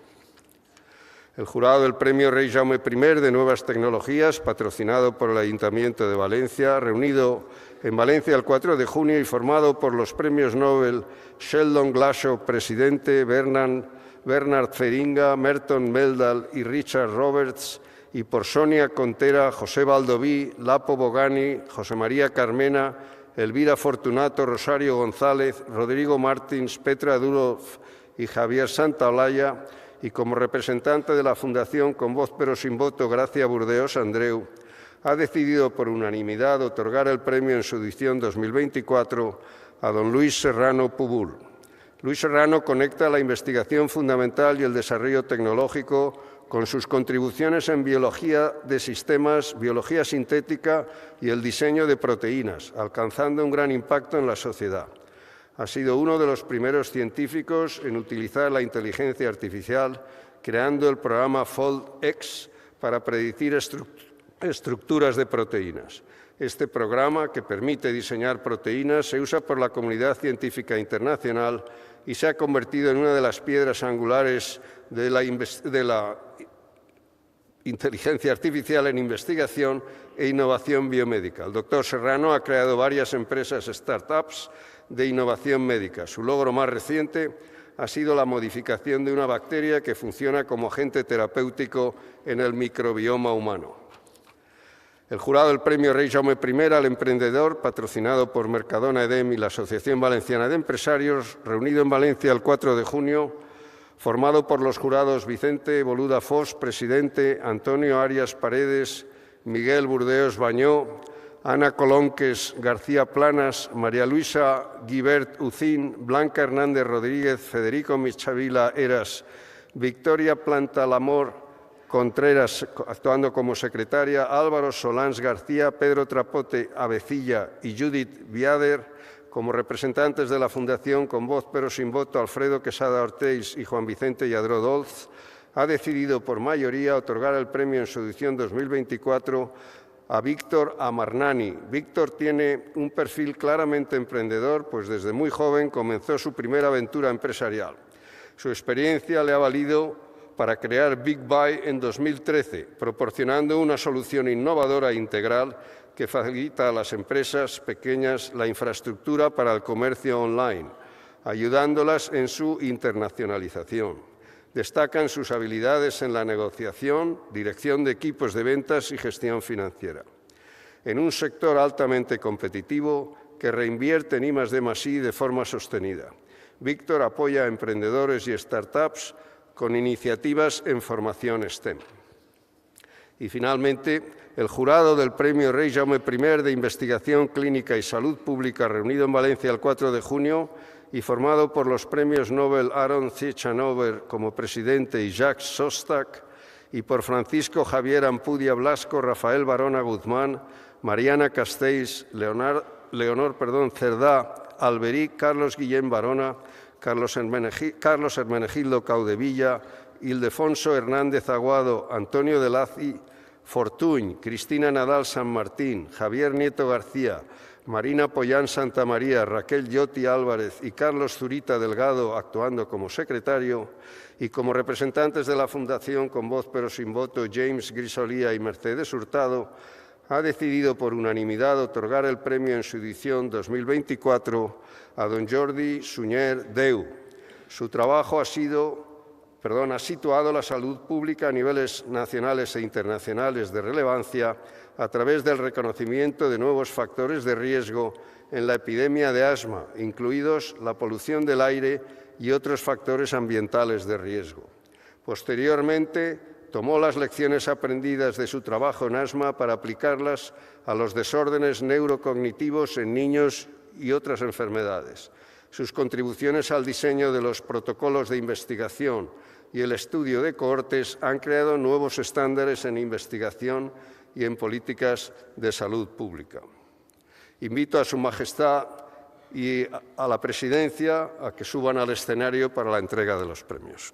El jurado del Premio Rey Jaume I de Nuevas Tecnologías, patrocinado por el Ayuntamiento de Valencia, reunido en Valencia el 4 de junio y formado por los premios Nobel Sheldon Glashow, presidente, Bernard Feringa, Merton Meldal y Richard Roberts, y por Sonia Contera, José Baldoví, Lapo Bogani, José María Carmena, Elvira Fortunato, Rosario González, Rodrigo Martins, Petra Durov y Javier Santaolalla, y como representante de la Fundación Con Voz pero Sin Voto, Gracia Burdeos Andreu, ha decidido por unanimidad otorgar el premio en su edición 2024 a don Luis Serrano Pubul. Luis Serrano conecta la investigación fundamental y el desarrollo tecnológico con sus contribuciones en biología de sistemas, biología sintética y el diseño de proteínas, alcanzando un gran impacto en la sociedad. Ha sido uno de los primeros científicos en utilizar la inteligencia artificial, creando el programa FoldX para predecir estructuras de proteínas. Este programa, que permite diseñar proteínas, se usa por la comunidad científica internacional y se ha convertido en una de las piedras angulares de la inteligencia artificial en investigación e innovación biomédica. El doctor Serrano ha creado varias empresas startups de innovación médica. Su logro más reciente ha sido la modificación de una bacteria que funciona como agente terapéutico en el microbioma humano. El jurado del Premio Rey Jaume I al Emprendedor, patrocinado por Mercadona Edem y la Asociación Valenciana de Empresarios, reunido en Valencia el 4 de junio, formado por los jurados Vicente Boluda Fos, presidente, Antonio Arias Paredes, Miguel Burdeos Bañó, Ana Colonques García Planas, María Luisa Guibert Ucín, Blanca Hernández Rodríguez, Federico Michavila Eras, Victoria Plantalamor Contreras, actuando como secretaria, Álvaro Solans García, Pedro Trapote Avecilla y Judith Viader, como representantes de la Fundación Con Voz pero Sin Voto, Alfredo Quesada Ortiz y Juan Vicente Lladró Dolz, ha decidido por mayoría otorgar el premio en su edición 2024 a Víctor Amarnani. Víctor tiene un perfil claramente emprendedor, pues desde muy joven comenzó su primera aventura empresarial. Su experiencia le ha valido para crear Big Buy en 2013, proporcionando una solución innovadora e integral que facilita a las empresas pequeñas la infraestructura para el comercio online, ayudándolas en su internacionalización. Destacan sus habilidades en la negociación, dirección de equipos de ventas y gestión financiera. En un sector altamente competitivo que reinvierte en I+D+I de forma sostenida. Víctor apoya a emprendedores y startups con iniciativas en formación STEM. Y finalmente, el jurado del Premio Rey Jaume I de Investigación Clínica y Salud Pública, reunido en Valencia el 4 de junio, y formado por los premios Nobel Aaron C. Chanover como presidente y Jacques Sostak, y por Francisco Javier Ampudia Blasco, Rafael Barona Guzmán, Mariana Castells, Leonor Cerdá, Alberic, Carlos Guillén Barona, Carlos Hermenegildo Caudevilla, Ildefonso Hernández Aguado, Antonio de Lazi, Fortuny, Cristina Nadal San Martín, Javier Nieto García, Marina Pollán Santamaría, Raquel Lloti Álvarez y Carlos Zurita Delgado, actuando como secretario, y como representantes de la Fundación Con Voz pero Sin Voto, James Grisolía y Mercedes Hurtado, ha decidido por unanimidad otorgar el premio en su edición 2024 a don Jordi Sunyer Deu. Su trabajo ha situado la salud pública a niveles nacionales e internacionales de relevancia a través del reconocimiento de nuevos factores de riesgo en la epidemia de asma, incluidos la polución del aire y otros factores ambientales de riesgo. Posteriormente, tomó las lecciones aprendidas de su trabajo en asma para aplicarlas a los desórdenes neurocognitivos en niños y otras enfermedades. Sus contribuciones al diseño de los protocolos de investigación y el estudio de cohortes han creado nuevos estándares en investigación y en políticas de salud pública. Invito a Su Majestad y a la Presidencia a que suban al escenario para la entrega de los premios.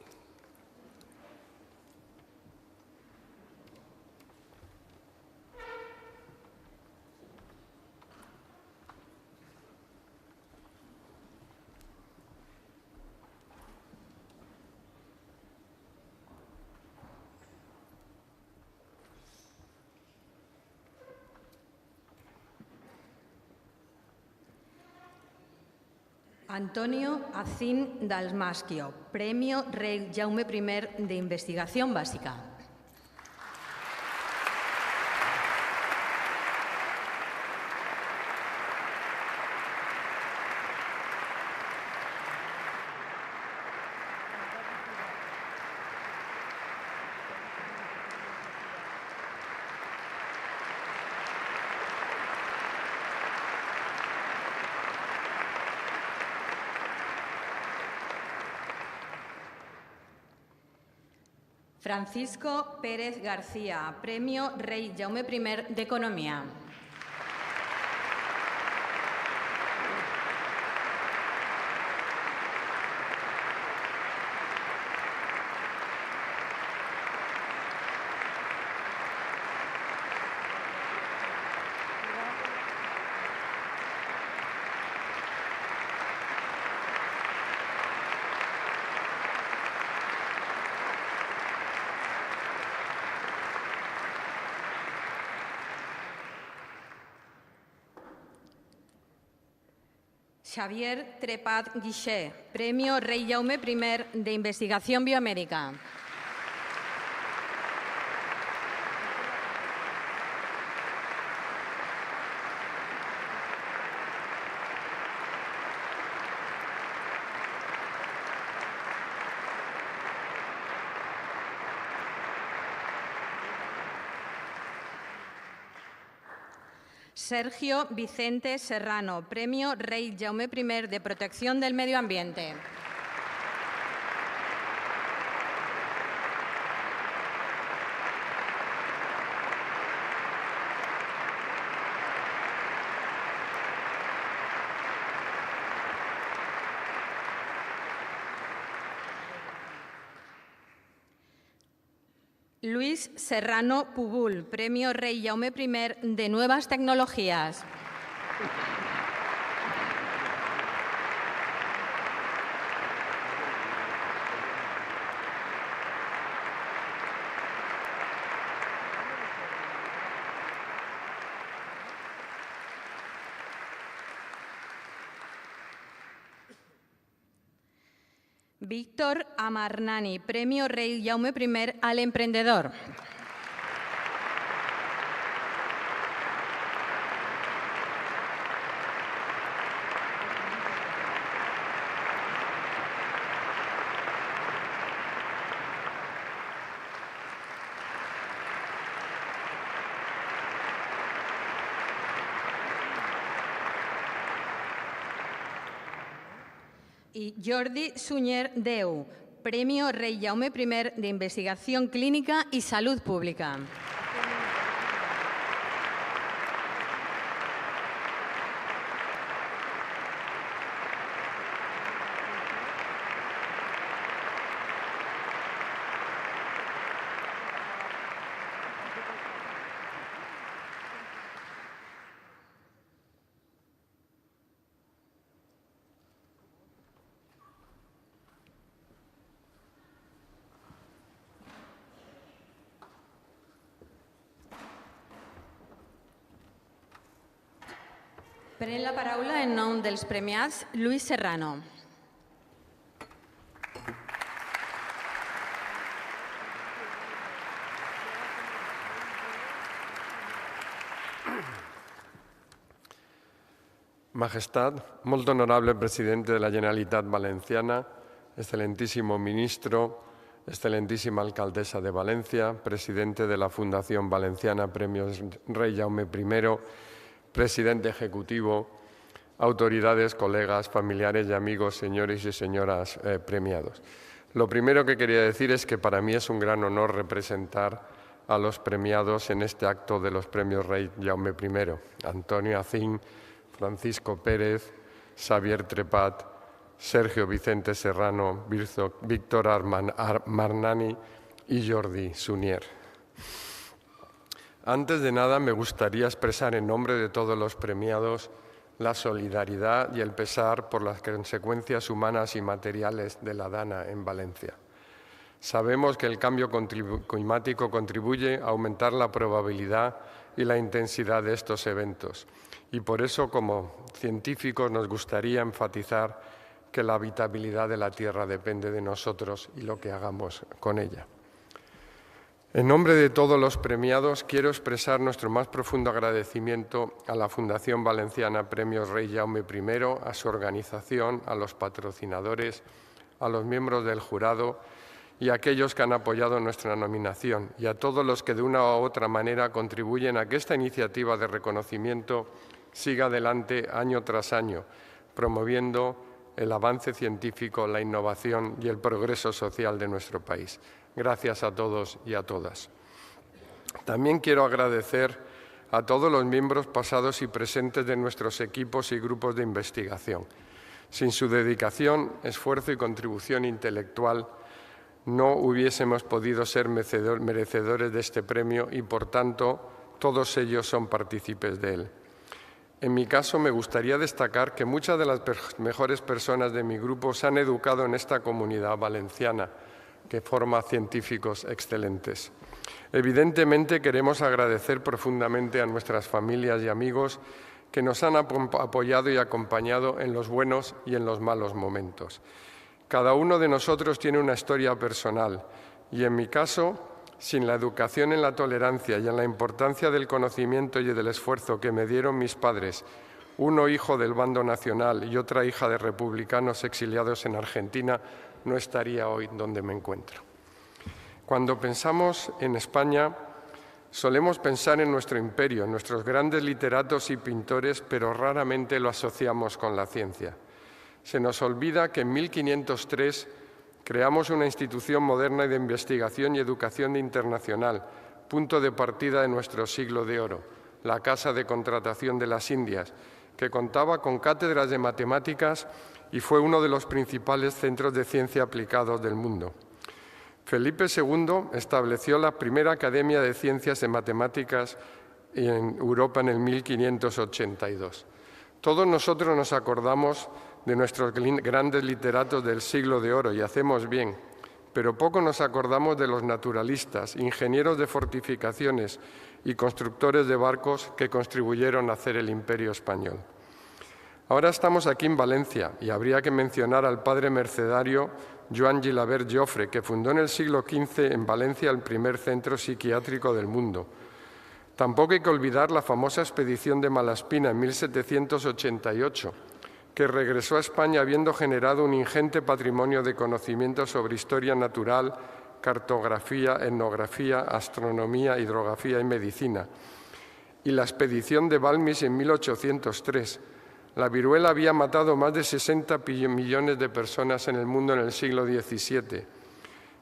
Antonio Acín Dalmaschio, Premio Rey Jaume I de Investigación Básica. Francisco Pérez García, Premio Rey Jaume I de Economía. Xavier Trepat Guixé, Premio Rey Jaume I de Investigación Biomédica. Sergio Vicente Serrano, Premio Rey Jaume I de Protección del Medio Ambiente. Luis Serrano Pubul, Premio Rey Jaume I de Nuevas Tecnologías. Víctor Amarnani, Premio Rey Jaume I al Emprendedor. Y Jordi Sunyer Deu, Premio Rey Jaume I de Investigación Clínica y Salud Pública. Pren la paraula en nom dels premiats Luis Serrano. Majestad, molt honorable presidente de la Generalitat Valenciana, excelentísimo ministro, excelentísima alcaldesa de Valencia, presidente de la Fundación Valenciana Premios Rey Jaume I, presidente ejecutivo, autoridades, colegas, familiares y amigos, señores y señoras premiados. Lo primero que quería decir es que para mí es un gran honor representar a los premiados en este acto de los Premios Rey Jaume I, Antonio Acín, Francisco Pérez, Xavier Trepat, Sergio Vicente Serrano, Víctor Marnani y Jordi Sunier. Antes de nada, me gustaría expresar en nombre de todos los premiados la solidaridad y el pesar por las consecuencias humanas y materiales de la Dana en Valencia. Sabemos que el cambio climático contribuye a aumentar la probabilidad y la intensidad de estos eventos. Y por eso, como científicos, nos gustaría enfatizar que la habitabilidad de la Tierra depende de nosotros y lo que hagamos con ella. En nombre de todos los premiados, quiero expresar nuestro más profundo agradecimiento a la Fundación Valenciana Premios Rey Jaume I, a su organización, a los patrocinadores, a los miembros del jurado y a aquellos que han apoyado nuestra nominación, y a todos los que de una u otra manera contribuyen a que esta iniciativa de reconocimiento siga adelante año tras año, promoviendo el avance científico, la innovación y el progreso social de nuestro país. Gracias a todos y a todas. También quiero agradecer a todos los miembros pasados y presentes de nuestros equipos y grupos de investigación. Sin su dedicación, esfuerzo y contribución intelectual, no hubiésemos podido ser merecedores de este premio y, por tanto, todos ellos son partícipes de él. En mi caso, me gustaría destacar que muchas de las mejores personas de mi grupo se han educado en esta comunidad valenciana, que forma científicos excelentes. Evidentemente, queremos agradecer profundamente a nuestras familias y amigos que nos han apoyado y acompañado en los buenos y en los malos momentos. Cada uno de nosotros tiene una historia personal y, en mi caso, sin la educación en la tolerancia y en la importancia del conocimiento y del esfuerzo que me dieron mis padres, uno hijo del bando nacional y otra hija de republicanos exiliados en Argentina, no estaría hoy donde me encuentro. Cuando pensamos en España, solemos pensar en nuestro imperio, en nuestros grandes literatos y pintores, pero raramente lo asociamos con la ciencia. Se nos olvida que en 1503 creamos una institución moderna de investigación y educación internacional, punto de partida de nuestro siglo de oro, la Casa de Contratación de las Indias, que contaba con cátedras de matemáticas y fue uno de los principales centros de ciencia aplicados del mundo. Felipe II estableció la primera Academia de Ciencias y Matemáticas en Europa en el 1582. Todos nosotros nos acordamos de nuestros grandes literatos del siglo de oro y hacemos bien, pero poco nos acordamos de los naturalistas, ingenieros de fortificaciones y constructores de barcos que contribuyeron a hacer el imperio español. Ahora estamos aquí en Valencia y habría que mencionar al padre mercedario Joan Gilabert Jofre, que fundó en el siglo XV en Valencia el primer centro psiquiátrico del mundo. Tampoco hay que olvidar la famosa expedición de Malaspina en 1788, que regresó a España habiendo generado un ingente patrimonio de conocimientos sobre historia natural, cartografía, etnografía, astronomía, hidrografía y medicina. Y la expedición de Balmis en 1803. La viruela había matado más de 60 millones de personas en el mundo en el siglo XVII.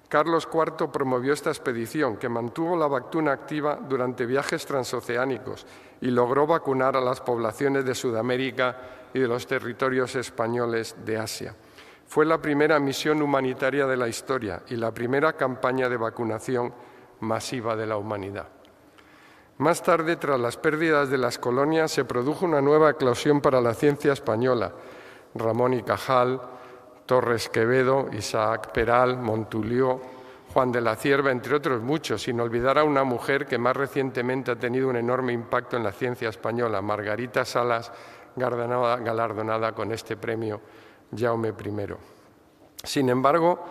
Carlos IV promovió esta expedición, que mantuvo la vacuna activa durante viajes transoceánicos y logró vacunar a las poblaciones de Sudamérica y de los territorios españoles de Asia. Fue la primera misión humanitaria de la historia y la primera campaña de vacunación masiva de la humanidad. Más tarde, tras las pérdidas de las colonias, se produjo una nueva eclosión para la ciencia española. Ramón y Cajal, Torres Quevedo, Isaac Peral, Montoliu, Juan de la Cierva, entre otros muchos, sin olvidar a una mujer que más recientemente ha tenido un enorme impacto en la ciencia española, Margarita Salas, galardonada con este premio Jaume I. Sin embargo,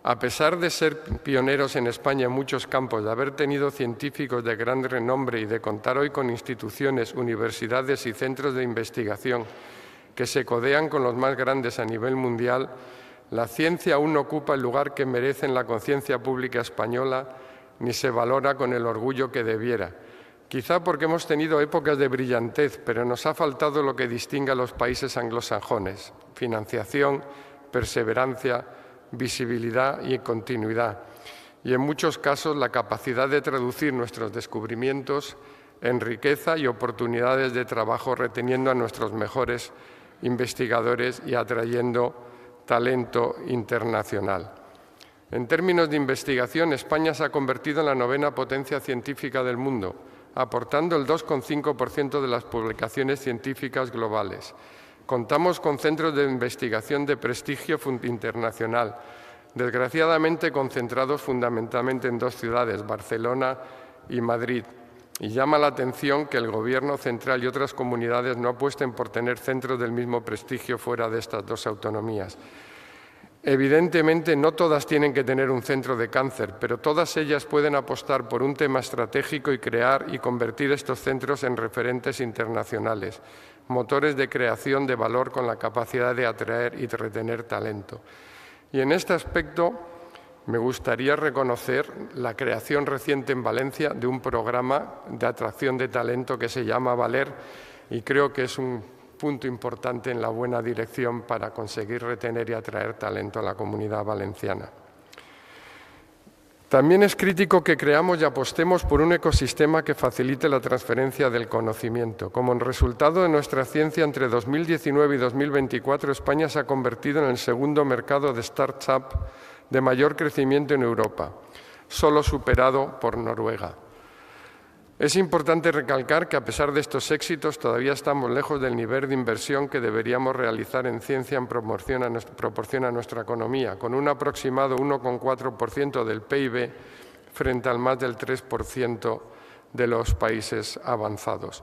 a pesar de ser pioneros en España en muchos campos, de haber tenido científicos de gran renombre y de contar hoy con instituciones, universidades y centros de investigación que se codean con los más grandes a nivel mundial, la ciencia aún no ocupa el lugar que merece en la conciencia pública española ni se valora con el orgullo que debiera. Quizá porque hemos tenido épocas de brillantez, pero nos ha faltado lo que distingue a los países anglosajones: financiación, perseverancia, visibilidad y continuidad. Y en muchos casos la capacidad de traducir nuestros descubrimientos en riqueza y oportunidades de trabajo, reteniendo a nuestros mejores investigadores y atrayendo talento internacional. En términos de investigación, España se ha convertido en la 9ª potencia científica del mundo, aportando el 2,5% de las publicaciones científicas globales. Contamos con centros de investigación de prestigio internacional, desgraciadamente concentrados fundamentalmente en 2 ciudades, Barcelona y Madrid. Y llama la atención que el Gobierno central y otras comunidades no apuesten por tener centros del mismo prestigio fuera de estas 2 autonomías. Evidentemente, no todas tienen que tener un centro de cáncer, pero todas ellas pueden apostar por un tema estratégico y crear y convertir estos centros en referentes internacionales, motores de creación de valor con la capacidad de atraer y de retener talento. Y en este aspecto me gustaría reconocer la creación reciente en Valencia de un programa de atracción de talento que se llama Valer, y creo que es un punto importante en la buena dirección para conseguir retener y atraer talento a la comunidad valenciana. También es crítico que creamos y apostemos por un ecosistema que facilite la transferencia del conocimiento. Como resultado de nuestra ciencia, entre 2019 y 2024, España se ha convertido en el 2º mercado de start-up de mayor crecimiento en Europa, solo superado por Noruega. Es importante recalcar que, a pesar de estos éxitos, todavía estamos lejos del nivel de inversión que deberíamos realizar en ciencia en proporción a nuestra economía, con un aproximado 1,4% del PIB frente al más del 3% de los países avanzados.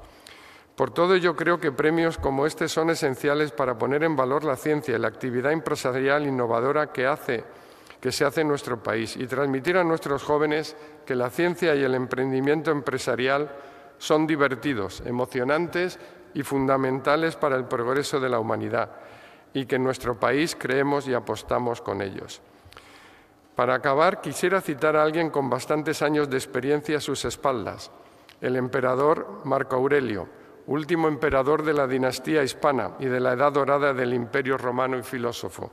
Por todo ello, creo que premios como este son esenciales para poner en valor la ciencia y la actividad empresarial innovadora que se hace en nuestro país y transmitir a nuestros jóvenes que la ciencia y el emprendimiento empresarial son divertidos, emocionantes y fundamentales para el progreso de la humanidad y que en nuestro país creemos y apostamos con ellos. Para acabar, quisiera citar a alguien con bastantes años de experiencia a sus espaldas, el emperador Marco Aurelio, último emperador de la dinastía hispana y de la Edad Dorada del Imperio Romano y filósofo.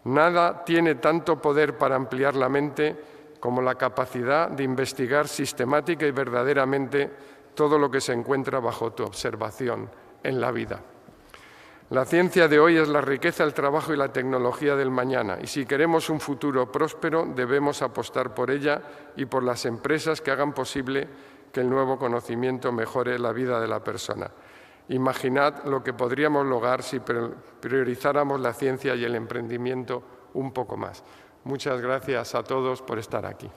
Nada tiene tanto poder para ampliar la mente como la capacidad de investigar sistemática y verdaderamente todo lo que se encuentra bajo tu observación en la vida. La ciencia de hoy es la riqueza, el trabajo y la tecnología del mañana, y si queremos un futuro próspero debemos apostar por ella y por las empresas que hagan posible que el nuevo conocimiento mejore la vida de la persona. Imaginad lo que podríamos lograr si priorizáramos la ciencia y el emprendimiento un poco más. Muchas gracias a todos por estar aquí.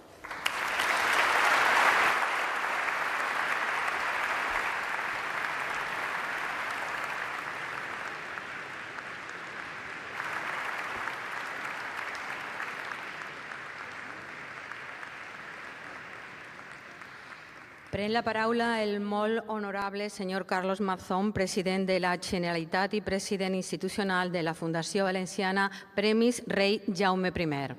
Pren la paraula el molt honorable senyor Carlos Mazón, president de la Generalitat i president institucional de la Fundació Valenciana Premis Rei Jaume I.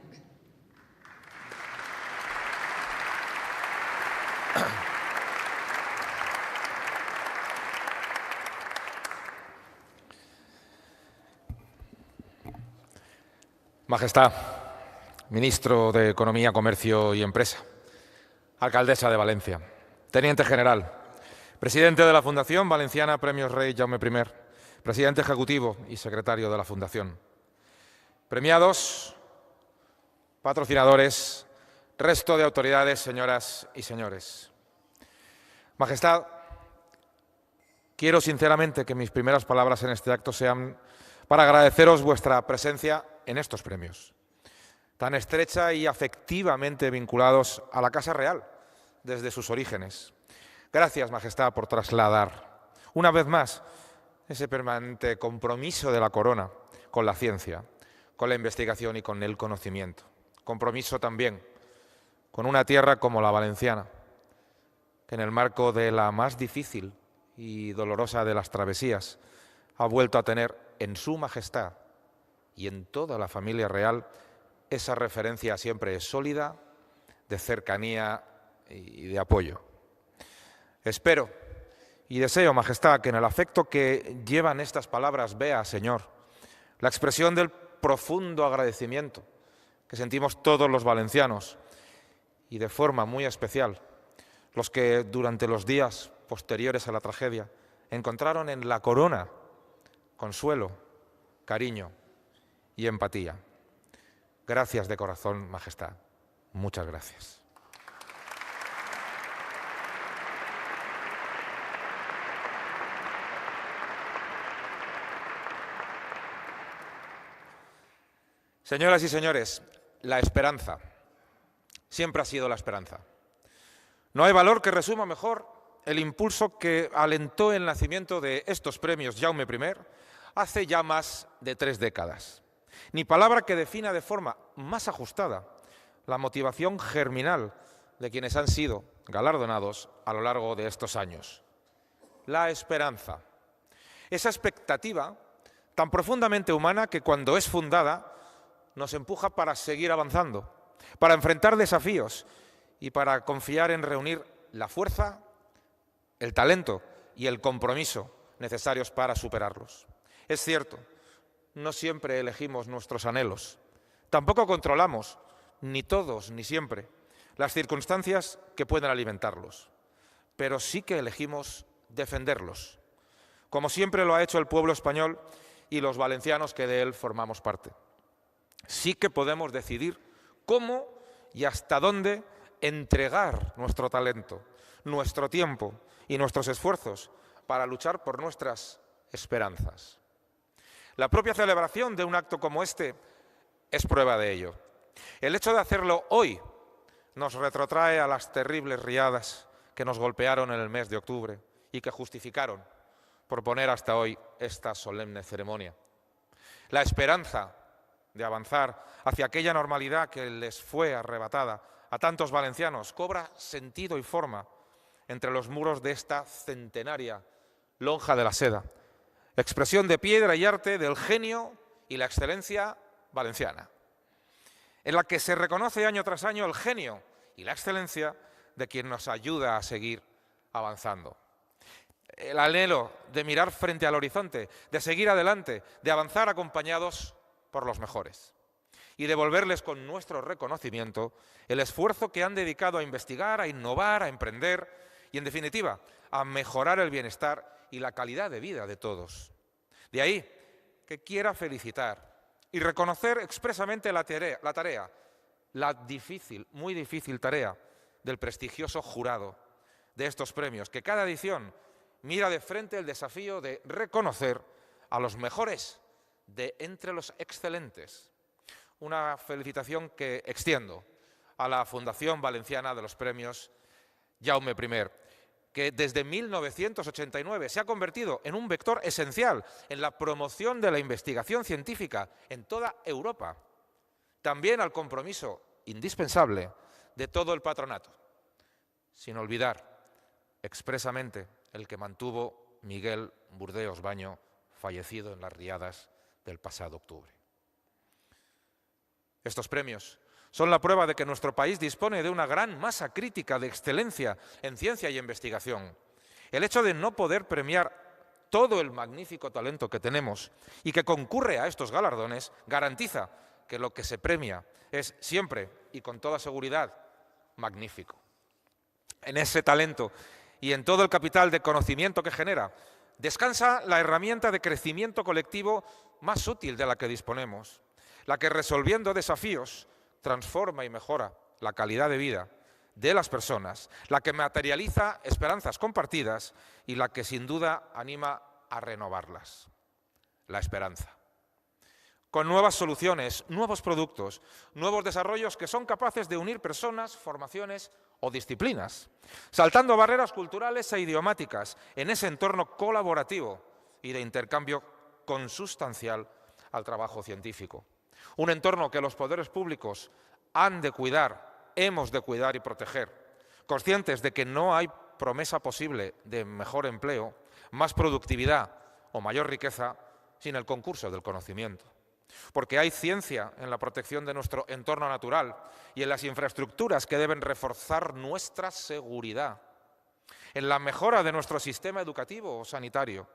Majestad, Ministro de Economía, Comercio y Empresa, Alcaldesa de Valencia, Teniente General, Presidente de la Fundación Valenciana Premios Rei Jaume I, Presidente Ejecutivo y Secretario de la Fundación, premiados, patrocinadores, resto de autoridades, señoras y señores. Majestad, quiero sinceramente que mis primeras palabras en este acto sean para agradeceros vuestra presencia en estos premios, tan estrecha y afectivamente vinculados a la Casa Real desde sus orígenes. Gracias, Majestad, por trasladar una vez más ese permanente compromiso de la corona con la ciencia, con la investigación y con el conocimiento. Compromiso también con una tierra como la valenciana, que en el marco de la más difícil y dolorosa de las travesías ha vuelto a tener en su majestad y en toda la familia real esa referencia siempre sólida, de cercanía y de apoyo. Espero y deseo, Majestad, que en el afecto que llevan estas palabras vea, Señor, la expresión del profundo agradecimiento que sentimos todos los valencianos y de forma muy especial los que durante los días posteriores a la tragedia encontraron en la corona consuelo, cariño y empatía. Gracias de corazón, Majestad. Muchas gracias. Señoras y señores, la esperanza siempre ha sido la esperanza. No hay valor que resuma mejor el impulso que alentó el nacimiento de estos premios Jaume I hace ya más de 3 décadas. Ni palabra que defina de forma más ajustada la motivación germinal de quienes han sido galardonados a lo largo de estos años. La esperanza, esa expectativa tan profundamente humana que cuando es fundada nos empuja para seguir avanzando, para enfrentar desafíos y para confiar en reunir la fuerza, el talento y el compromiso necesarios para superarlos. Es cierto, no siempre elegimos nuestros anhelos, tampoco controlamos, ni todos ni siempre, las circunstancias que pueden alimentarlos, pero sí que elegimos defenderlos, como siempre lo ha hecho el pueblo español y los valencianos que de él formamos parte. Sí que podemos decidir cómo y hasta dónde entregar nuestro talento, nuestro tiempo y nuestros esfuerzos para luchar por nuestras esperanzas. La propia celebración de un acto como este es prueba de ello. El hecho de hacerlo hoy nos retrotrae a las terribles riadas que nos golpearon en el mes de octubre y que justificaron proponer hasta hoy esta solemne ceremonia. La esperanza de avanzar hacia aquella normalidad que les fue arrebatada a tantos valencianos cobra sentido y forma entre los muros de esta centenaria lonja de la seda, expresión de piedra y arte del genio y la excelencia valenciana, en la que se reconoce año tras año el genio y la excelencia de quien nos ayuda a seguir avanzando. El anhelo de mirar frente al horizonte, de seguir adelante, de avanzar acompañados por los mejores y devolverles con nuestro reconocimiento el esfuerzo que han dedicado a investigar, a innovar, a emprender y, en definitiva, a mejorar el bienestar y la calidad de vida de todos. De ahí que quiera felicitar y reconocer expresamente la tarea, la difícil, muy difícil tarea del prestigioso jurado de estos premios, que cada edición mira de frente el desafío de reconocer a los mejores de entre los excelentes. Una felicitación que extiendo a la Fundación Valenciana de los Premios Jaume I, que desde 1989 se ha convertido en un vector esencial en la promoción de la investigación científica en toda Europa. También al compromiso indispensable de todo el patronato, sin olvidar expresamente el que mantuvo Miguel Burdeos Baño, fallecido en las riadas del pasado octubre. Estos premios son la prueba de que nuestro país dispone de una gran masa crítica de excelencia en ciencia y investigación. El hecho de no poder premiar todo el magnífico talento que tenemos y que concurre a estos galardones garantiza que lo que se premia es siempre y con toda seguridad magnífico. En ese talento y en todo el capital de conocimiento que genera descansa la herramienta de crecimiento colectivo más útil de la que disponemos, la que resolviendo desafíos transforma y mejora la calidad de vida de las personas, la que materializa esperanzas compartidas y la que sin duda anima a renovarlas. La esperanza. Con nuevas soluciones, nuevos productos, nuevos desarrollos que son capaces de unir personas, formaciones o disciplinas, saltando barreras culturales e idiomáticas en ese entorno colaborativo y de intercambio consustancial al trabajo científico. Un entorno que los poderes públicos han de cuidar, hemos de cuidar y proteger, conscientes de que no hay promesa posible de mejor empleo, más productividad o mayor riqueza sin el concurso del conocimiento. Porque hay ciencia en la protección de nuestro entorno natural y en las infraestructuras que deben reforzar nuestra seguridad, en la mejora de nuestro sistema educativo o sanitario.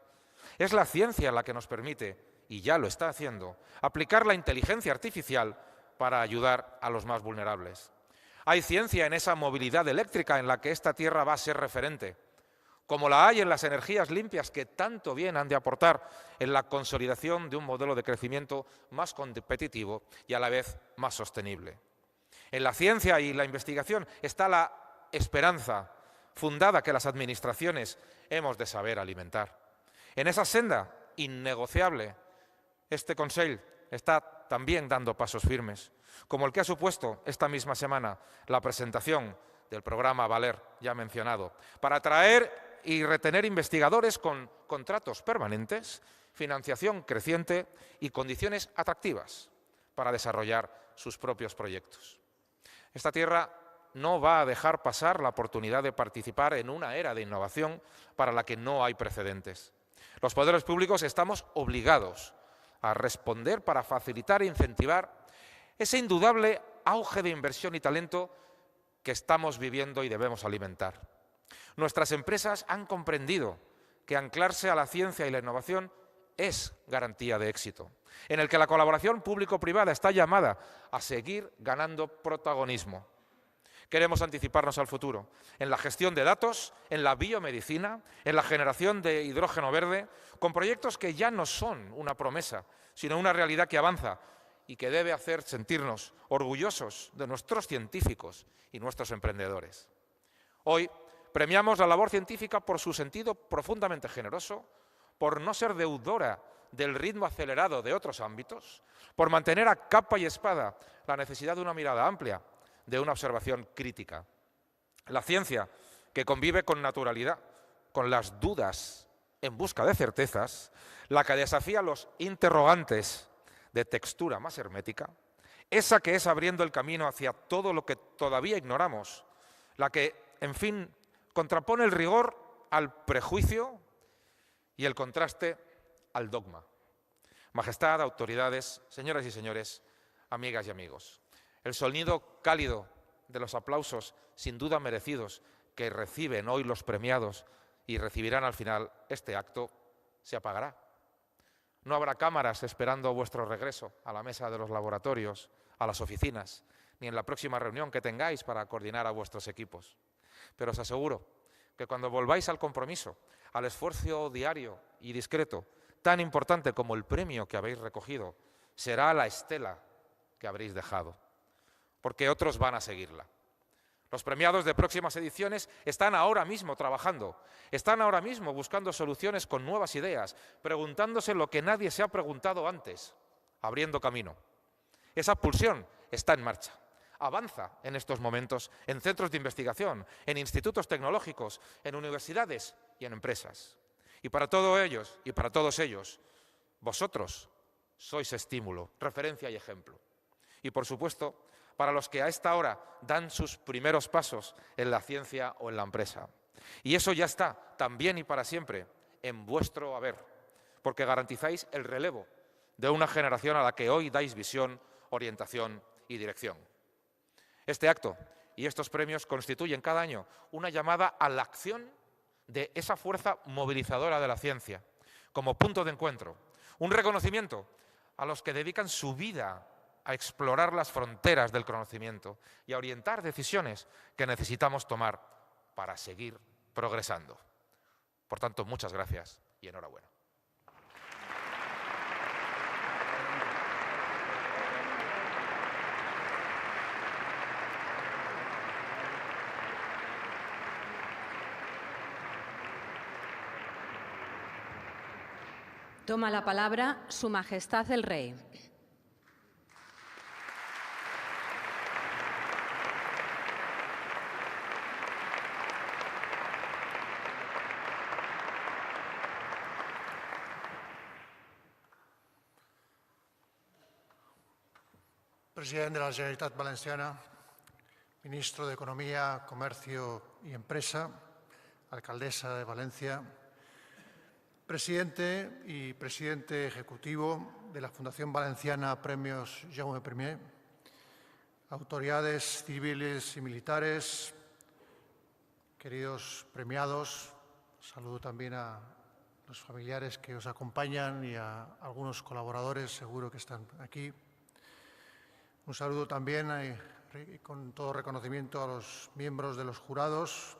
Es la ciencia la que nos permite, y ya lo está haciendo, aplicar la inteligencia artificial para ayudar a los más vulnerables. Hay ciencia en esa movilidad eléctrica en la que esta tierra va a ser referente, como la hay en las energías limpias que tanto bien han de aportar en la consolidación de un modelo de crecimiento más competitivo y a la vez más sostenible. En la ciencia y la investigación está la esperanza fundada que las administraciones hemos de saber alimentar. En esa senda innegociable, este Consell está también dando pasos firmes, como el que ha supuesto esta misma semana la presentación del programa Valer, ya mencionado, para atraer y retener investigadores con contratos permanentes, financiación creciente y condiciones atractivas para desarrollar sus propios proyectos. Esta tierra no va a dejar pasar la oportunidad de participar en una era de innovación para la que no hay precedentes. Los poderes públicos estamos obligados a responder para facilitar e incentivar ese indudable auge de inversión y talento que estamos viviendo y debemos alimentar. Nuestras empresas han comprendido que anclarse a la ciencia y la innovación es garantía de éxito, en el que la colaboración público-privada está llamada a seguir ganando protagonismo. Queremos anticiparnos al futuro, en la gestión de datos, en la biomedicina, en la generación de hidrógeno verde, con proyectos que ya no son una promesa, sino una realidad que avanza y que debe hacer sentirnos orgullosos de nuestros científicos y nuestros emprendedores. Hoy premiamos la labor científica por su sentido profundamente generoso, por no ser deudora del ritmo acelerado de otros ámbitos, por mantener a capa y espada la necesidad de una mirada amplia, de una observación crítica. La ciencia, que convive con naturalidad, con las dudas en busca de certezas, la que desafía los interrogantes de textura más hermética, esa que es abriendo el camino hacia todo lo que todavía ignoramos, la que, en fin, contrapone el rigor al prejuicio y el contraste al dogma. Majestad, autoridades, señoras y señores, amigas y amigos, el sonido cálido de los aplausos, sin duda merecidos, que reciben hoy los premiados y recibirán al final este acto, se apagará. No habrá cámaras esperando vuestro regreso a la mesa de los laboratorios, a las oficinas, ni en la próxima reunión que tengáis para coordinar a vuestros equipos. Pero os aseguro que cuando volváis al compromiso, al esfuerzo diario y discreto, tan importante como el premio que habéis recogido, será la estela que habréis dejado, porque otros van a seguirla. Los premiados de próximas ediciones están ahora mismo trabajando, están ahora mismo buscando soluciones con nuevas ideas, preguntándose lo que nadie se ha preguntado antes, abriendo camino. Esa pulsión está en marcha. Avanza en estos momentos en centros de investigación, en institutos tecnológicos, en universidades y en empresas. Y para todos ellos, vosotros sois estímulo, referencia y ejemplo. Y por supuesto, para los que a esta hora dan sus primeros pasos en la ciencia o en la empresa. Y eso ya está, también y para siempre, en vuestro haber, porque garantizáis el relevo de una generación a la que hoy dais visión, orientación y dirección. Este acto y estos premios constituyen cada año una llamada a la acción de esa fuerza movilizadora de la ciencia, como punto de encuentro, un reconocimiento a los que dedican su vida a explorar las fronteras del conocimiento y a orientar decisiones que necesitamos tomar para seguir progresando. Por tanto, muchas gracias y enhorabuena. Toma la palabra Su Majestad el Rey. President de la Generalitat Valenciana, Ministro de Economía, Comercio y Empresa, Alcaldesa de Valencia, Presidente y Presidente Ejecutivo de la Fundación Valenciana Premios Jaume I, autoridades civiles y militares, queridos premiados, saludo también a los familiares que os acompañan y a algunos colaboradores, seguro que están aquí. Un saludo también con todo reconocimiento a los miembros de los jurados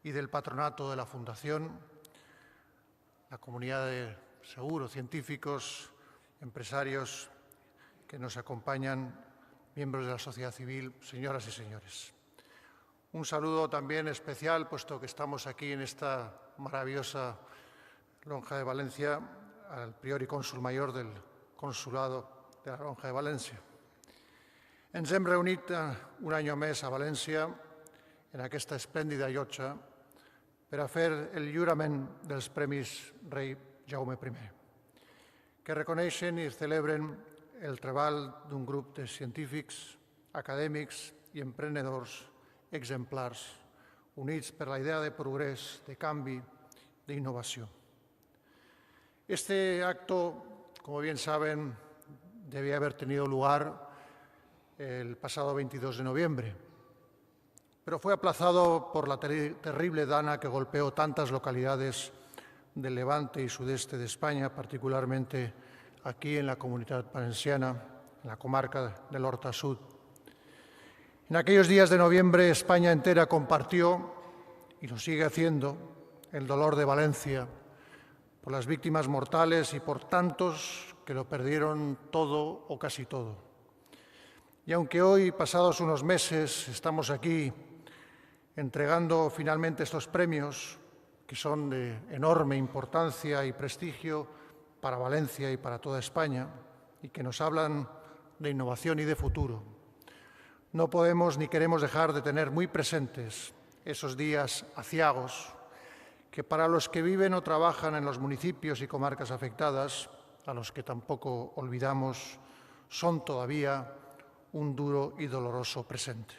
y del patronato de la Fundación, la comunidad de seguro, científicos, empresarios que nos acompañan, miembros de la sociedad civil, señoras y señores. Un saludo también especial, puesto que estamos aquí en esta maravillosa Lonja de Valencia, al prior i cònsul mayor del Consulado de la Lonja de València. Ens hem reunit un any més a València, en aquesta esplèndida llotja, per a fer el lliurament dels Premis Rei Jaume I, que reconeixen i celebren el treball d'un grup de científics, acadèmics i emprenedors exemplars, units per la idea de progrés, de canvi, d'innovació. Este acto, como bien saben, debía haber tenido lugar el pasado 22 de noviembre, pero fue aplazado por la terrible dana que golpeó tantas localidades del levante y sudeste de España, particularmente aquí en la Comunitat Valenciana, en la comarca del Horta Sud. En aquellos días de noviembre, España entera compartió, y lo sigue haciendo, el dolor de Valencia por las víctimas mortales y por tantos que lo perdieron todo o casi todo. Y aunque hoy, pasados unos meses, estamos aquí entregando finalmente estos premios, que son de enorme importancia y prestigio para Valencia y para toda España, y que nos hablan de innovación y de futuro, no podemos ni queremos dejar de tener muy presentes esos días aciagos que para los que viven o trabajan en los municipios y comarcas afectadas, a los que tampoco olvidamos, son todavía un duro y doloroso presente.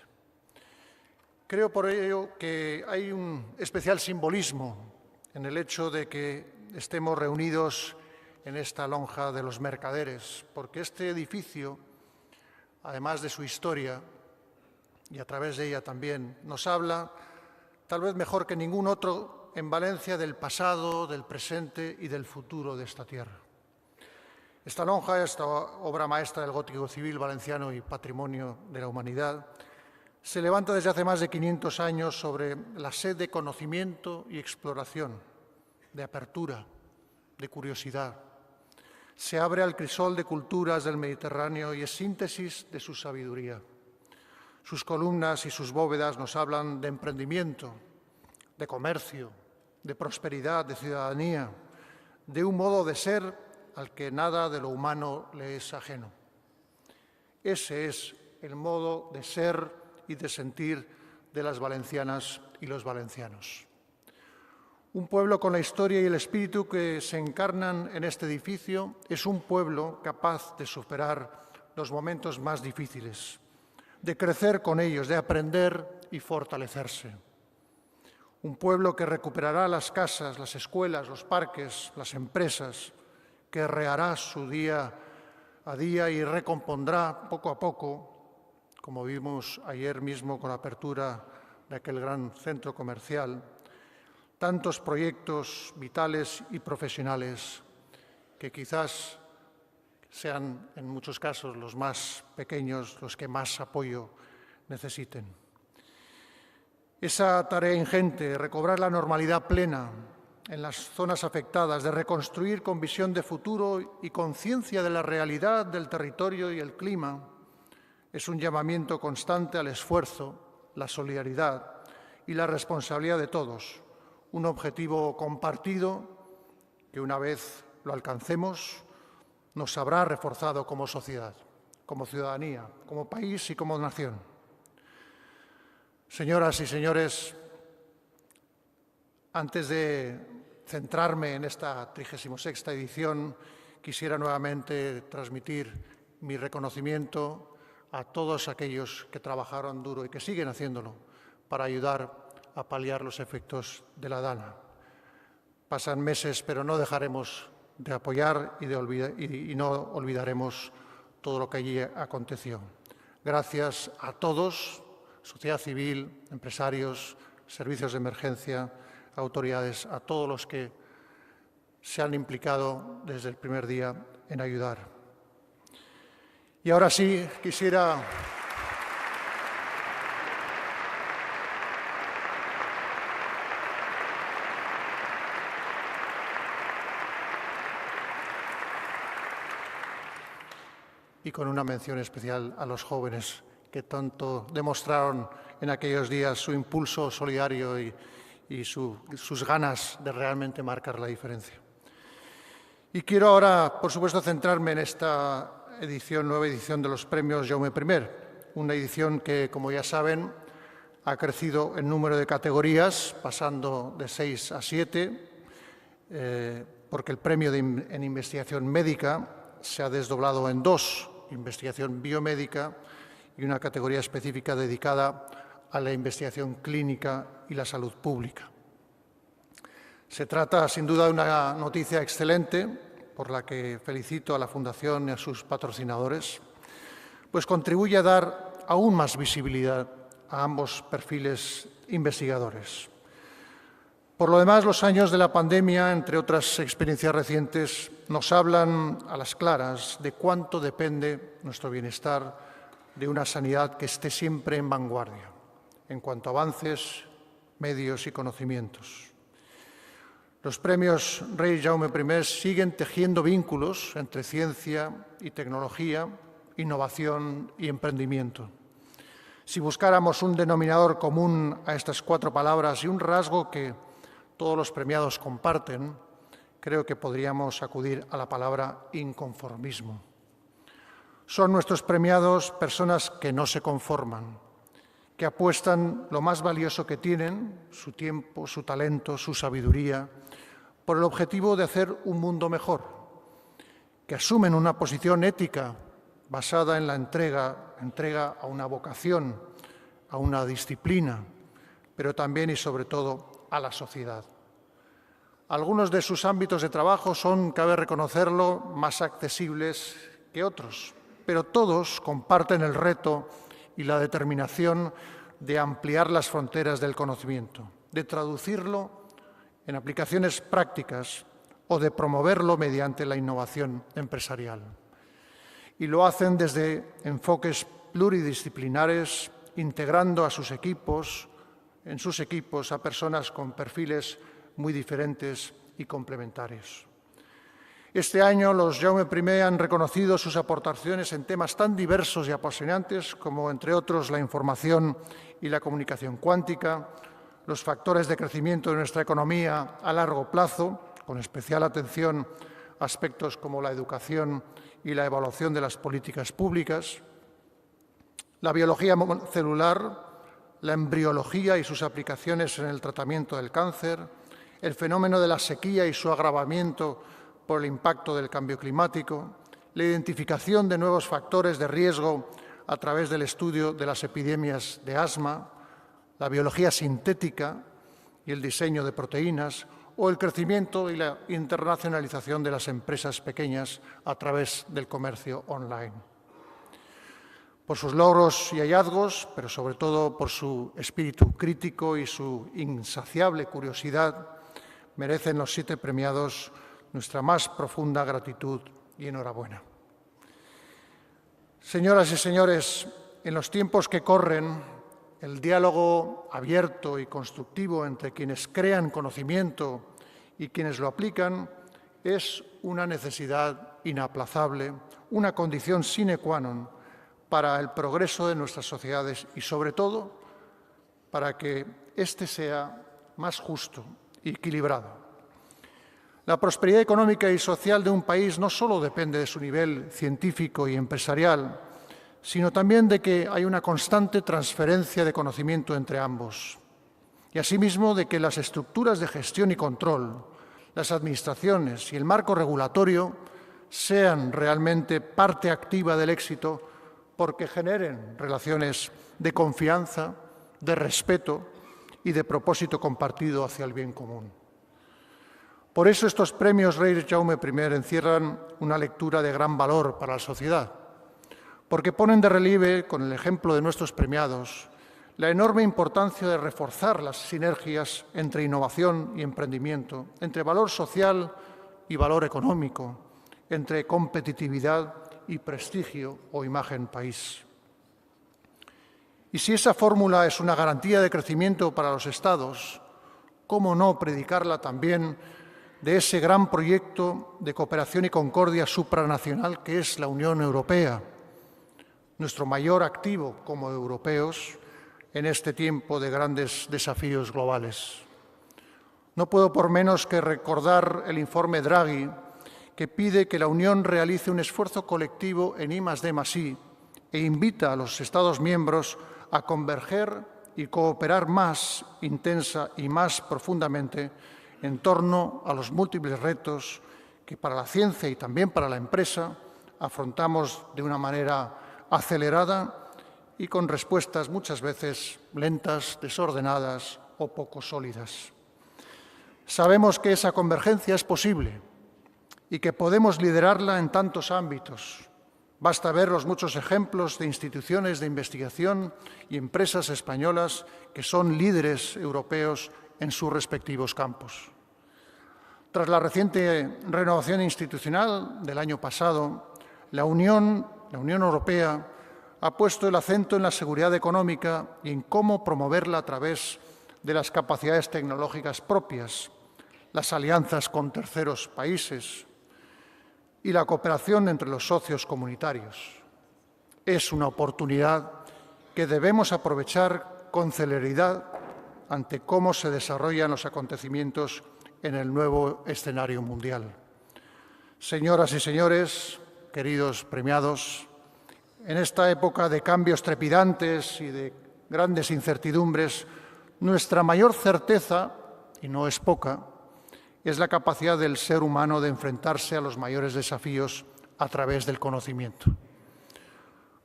Creo por ello que hay un especial simbolismo en el hecho de que estemos reunidos en esta lonja de los mercaderes, porque este edificio, además de su historia, y a través de ella también, nos habla, tal vez mejor que ningún otro, en Valencia del pasado, del presente y del futuro de esta tierra. Esta lonja, esta obra maestra del gótico civil valenciano y patrimonio de la humanidad, se levanta desde hace más de 500 años sobre la sed de conocimiento y exploración, de apertura, de curiosidad. Se abre al crisol de culturas del Mediterráneo y es síntesis de su sabiduría. Sus columnas y sus bóvedas nos hablan de emprendimiento, de comercio, de prosperidad, de ciudadanía, de un modo de ser al que nada de lo humano le es ajeno. Ese es el modo de ser y de sentir de las valencianas y los valencianos. Un pueblo con la historia y el espíritu que se encarnan en este edificio es un pueblo capaz de superar los momentos más difíciles, de crecer con ellos, de aprender y fortalecerse. Un pueblo que recuperará las casas, las escuelas, los parques, las empresas, que rehará su día a día y recompondrá poco a poco, como vimos ayer mismo con la apertura de aquel gran centro comercial, tantos proyectos vitales y profesionales que quizás sean en muchos casos los más pequeños, los que más apoyo necesiten. Esa tarea ingente de recobrar la normalidad plena en las zonas afectadas, de reconstruir con visión de futuro y conciencia de la realidad del territorio y el clima, es un llamamiento constante al esfuerzo, la solidaridad y la responsabilidad de todos, un objetivo compartido que una vez lo alcancemos nos habrá reforzado como sociedad, como ciudadanía, como país y como nación. Señoras y señores, antes de centrarme en esta 36ª edición, quisiera nuevamente transmitir mi reconocimiento a todos aquellos que trabajaron duro y que siguen haciéndolo para ayudar a paliar los efectos de la DANA. Pasan meses, pero no dejaremos de apoyar y no olvidaremos todo lo que allí aconteció. Gracias a todos, sociedad civil, empresarios, servicios de emergencia, autoridades, a todos los que se han implicado desde el primer día en ayudar. Y ahora sí, quisiera y con una mención especial a los jóvenes que tanto demostraron en aquellos días su impulso solidario y sus ganas de realmente marcar la diferencia. Y quiero ahora, por supuesto, centrarme en esta nueva edición de los premios Jaume I, una edición que, como ya saben, ha crecido en número de categorías, pasando de 6 a 7, porque el premio en investigación médica se ha desdoblado en 2, investigación biomédica y una categoría específica dedicada a la investigación clínica y la salud pública. Se trata, sin duda, de una noticia excelente, por la que felicito a la Fundación y a sus patrocinadores, pues contribuye a dar aún más visibilidad a ambos perfiles investigadores. Por lo demás, los años de la pandemia, entre otras experiencias recientes, nos hablan a las claras de cuánto depende nuestro bienestar de una sanidad que esté siempre en vanguardia, en cuanto a avances, medios y conocimientos. Los premios Rey Jaume I siguen tejiendo vínculos entre ciencia y tecnología, innovación y emprendimiento. Si buscáramos un denominador común a estas 4 palabras y un rasgo que todos los premiados comparten, creo que podríamos acudir a la palabra inconformismo. Son nuestros premiados personas que no se conforman, que apuestan lo más valioso que tienen, su tiempo, su talento, su sabiduría, por el objetivo de hacer un mundo mejor, que asumen una posición ética basada en la entrega a una vocación, a una disciplina, pero también y sobre todo a la sociedad. Algunos de sus ámbitos de trabajo son, cabe reconocerlo, más accesibles que otros, pero todos comparten el reto y la determinación de ampliar las fronteras del conocimiento, de traducirlo en aplicaciones prácticas o de promoverlo mediante la innovación empresarial. Y lo hacen desde enfoques pluridisciplinares, integrando en sus equipos a personas con perfiles muy diferentes y complementarios. Este año los Jaume I han reconocido sus aportaciones en temas tan diversos y apasionantes como, entre otros, la información y la comunicación cuántica, los factores de crecimiento de nuestra economía a largo plazo, con especial atención a aspectos como la educación y la evaluación de las políticas públicas, la biología celular, la embriología y sus aplicaciones en el tratamiento del cáncer, el fenómeno de la sequía y su agravamiento por el impacto del cambio climático, la identificación de nuevos factores de riesgo a través del estudio de las epidemias de asma, la biología sintética y el diseño de proteínas, o el crecimiento y la internacionalización de las empresas pequeñas a través del comercio online. Por sus logros y hallazgos, pero sobre todo por su espíritu crítico y su insaciable curiosidad, merecen los 7 premiados nuestra más profunda gratitud y enhorabuena. Señoras y señores, en los tiempos que corren, el diálogo abierto y constructivo entre quienes crean conocimiento y quienes lo aplican es una necesidad inaplazable, una condición sine qua non para el progreso de nuestras sociedades y, sobre todo, para que éste sea más justo y equilibrado. La prosperidad económica y social de un país no solo depende de su nivel científico y empresarial, sino también de que hay una constante transferencia de conocimiento entre ambos, y asimismo de que las estructuras de gestión y control, las administraciones y el marco regulatorio sean realmente parte activa del éxito porque generen relaciones de confianza, de respeto y de propósito compartido hacia el bien común. Por eso estos premios Rei Jaume I encierran una lectura de gran valor para la sociedad, porque ponen de relieve, con el ejemplo de nuestros premiados, la enorme importancia de reforzar las sinergias entre innovación y emprendimiento, entre valor social y valor económico, entre competitividad y prestigio o imagen país. Y si esa fórmula es una garantía de crecimiento para los Estados, ¿cómo no predicarla también de ese gran proyecto de cooperación y concordia supranacional que es la Unión Europea, nuestro mayor activo como europeos en este tiempo de grandes desafíos globales? No puedo por menos que recordar el informe Draghi, que pide que la Unión realice un esfuerzo colectivo en I+D+I e invita a los Estados miembros a converger y cooperar más intensa y más profundamente en torno a los múltiples retos que para la ciencia y también para la empresa afrontamos de una manera acelerada y con respuestas muchas veces lentas, desordenadas o poco sólidas. Sabemos que esa convergencia es posible y que podemos liderarla en tantos ámbitos. Basta ver los muchos ejemplos de instituciones de investigación y empresas españolas que son líderes europeos en sus respectivos campos. Tras la reciente renovación institucional del año pasado, la Unión Europea ha puesto el acento en la seguridad económica y en cómo promoverla a través de las capacidades tecnológicas propias, las alianzas con terceros países y la cooperación entre los socios comunitarios. Es una oportunidad que debemos aprovechar con celeridad ante cómo se desarrollan los acontecimientos en el nuevo escenario mundial. Señoras y señores, queridos premiados, en esta época de cambios trepidantes y de grandes incertidumbres, nuestra mayor certeza, y no es poca, es la capacidad del ser humano de enfrentarse a los mayores desafíos a través del conocimiento.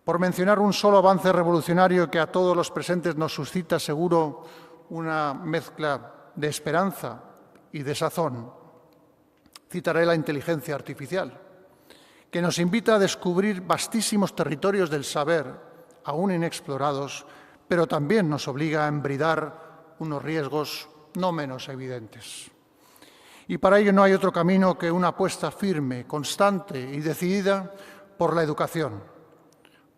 Por mencionar un solo avance revolucionario que a todos los presentes nos suscita seguro una mezcla de esperanza y de sazón, citaré la inteligencia artificial, que nos invita a descubrir vastísimos territorios del saber, aún inexplorados, pero también nos obliga a embridar unos riesgos no menos evidentes. Y para ello no hay otro camino que una apuesta firme, constante y decidida por la educación,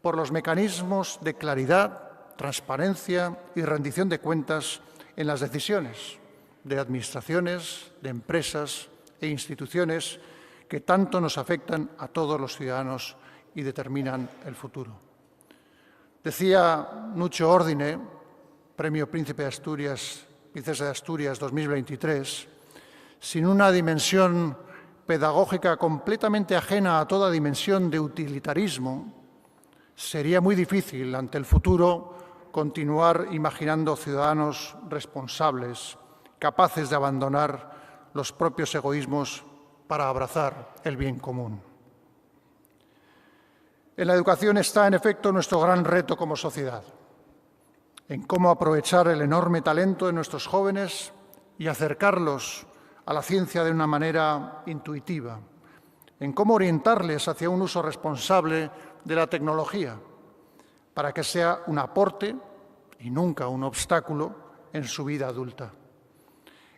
por los mecanismos de claridad, transparencia y rendición de cuentas en las decisiones de administraciones, de empresas e instituciones que tanto nos afectan a todos los ciudadanos y determinan el futuro. Decía Nuccio Ordine, Premio Príncipe de Asturias, Princesa de Asturias 2023, sin una dimensión pedagógica completamente ajena a toda dimensión de utilitarismo, sería muy difícil ante el futuro continuar imaginando ciudadanos responsables, capaces de abandonar los propios egoísmos para abrazar el bien común. En la educación está, en efecto, nuestro gran reto como sociedad, en cómo aprovechar el enorme talento de nuestros jóvenes y acercarlos a la ciencia de una manera intuitiva, en cómo orientarles hacia un uso responsable de la tecnología, para que sea un aporte y nunca un obstáculo en su vida adulta,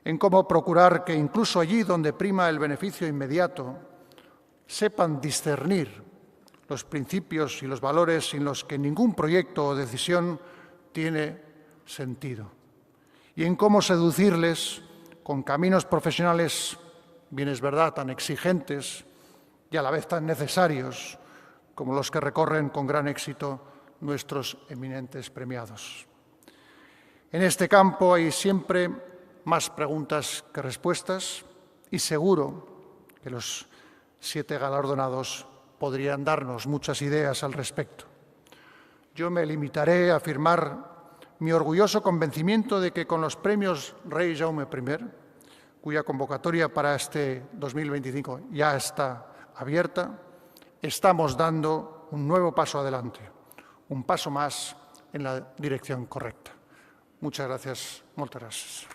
en cómo procurar que incluso allí donde prima el beneficio inmediato, sepan discernir los principios y los valores sin los que ningún proyecto o decisión tiene sentido, y en cómo seducirles con caminos profesionales, bien es verdad, tan exigentes y a la vez tan necesarios como los que recorren con gran éxito nuestros eminentes premiados. En este campo hay siempre más preguntas que respuestas y seguro que los 7 galardonados podrían darnos muchas ideas al respecto. Yo me limitaré a afirmar mi orgulloso convencimiento de que con los premios Rei Jaume I, cuya convocatoria para este 2025 ya está abierta, estamos dando un nuevo paso adelante, un paso más en la dirección correcta. Muchas gracias. Moltes gràcies.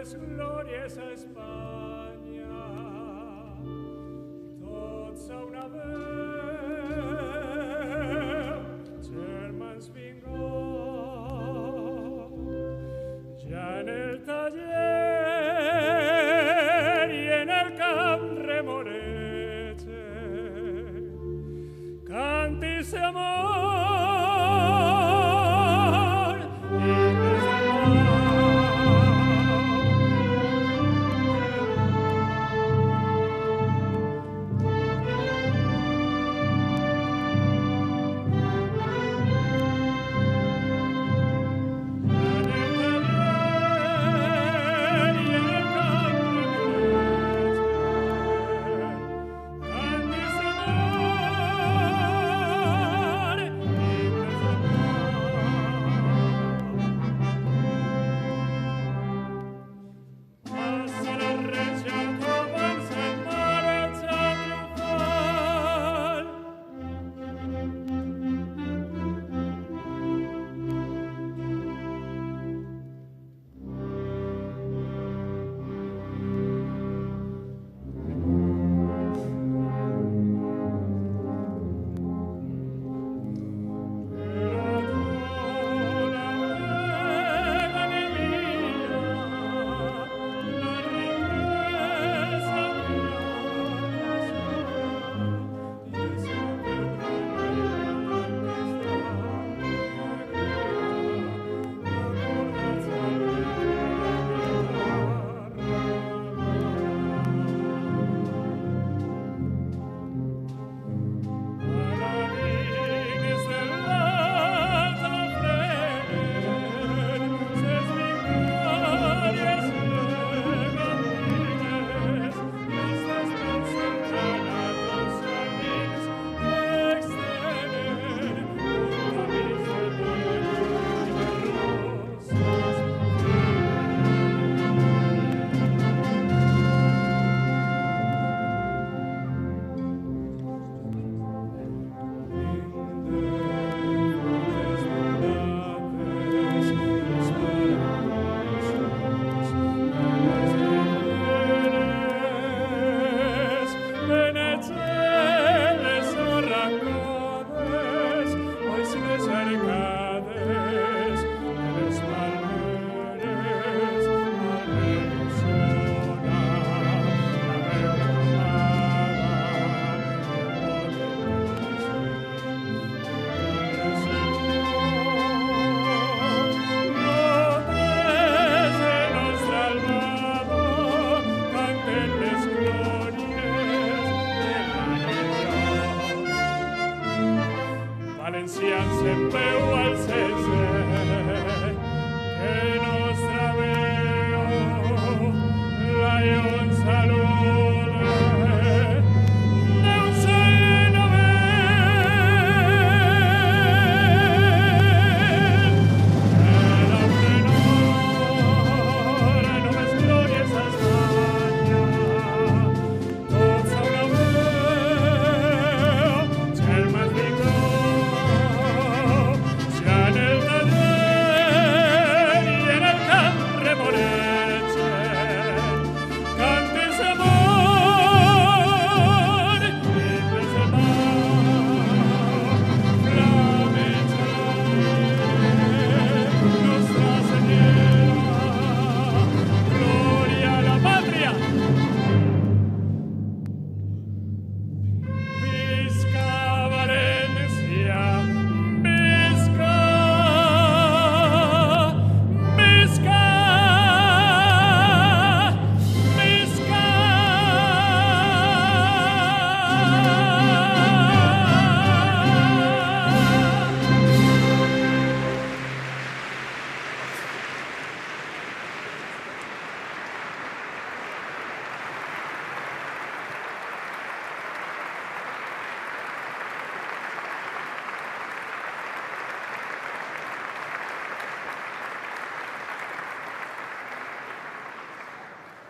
Glòries a Espanya, tots a una veu, germans vingueu, ja en el taller i en el camp remorege, cantis amor.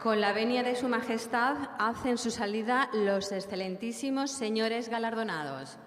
Con la venia de Su Majestad hacen su salida los excelentísimos señores galardonados.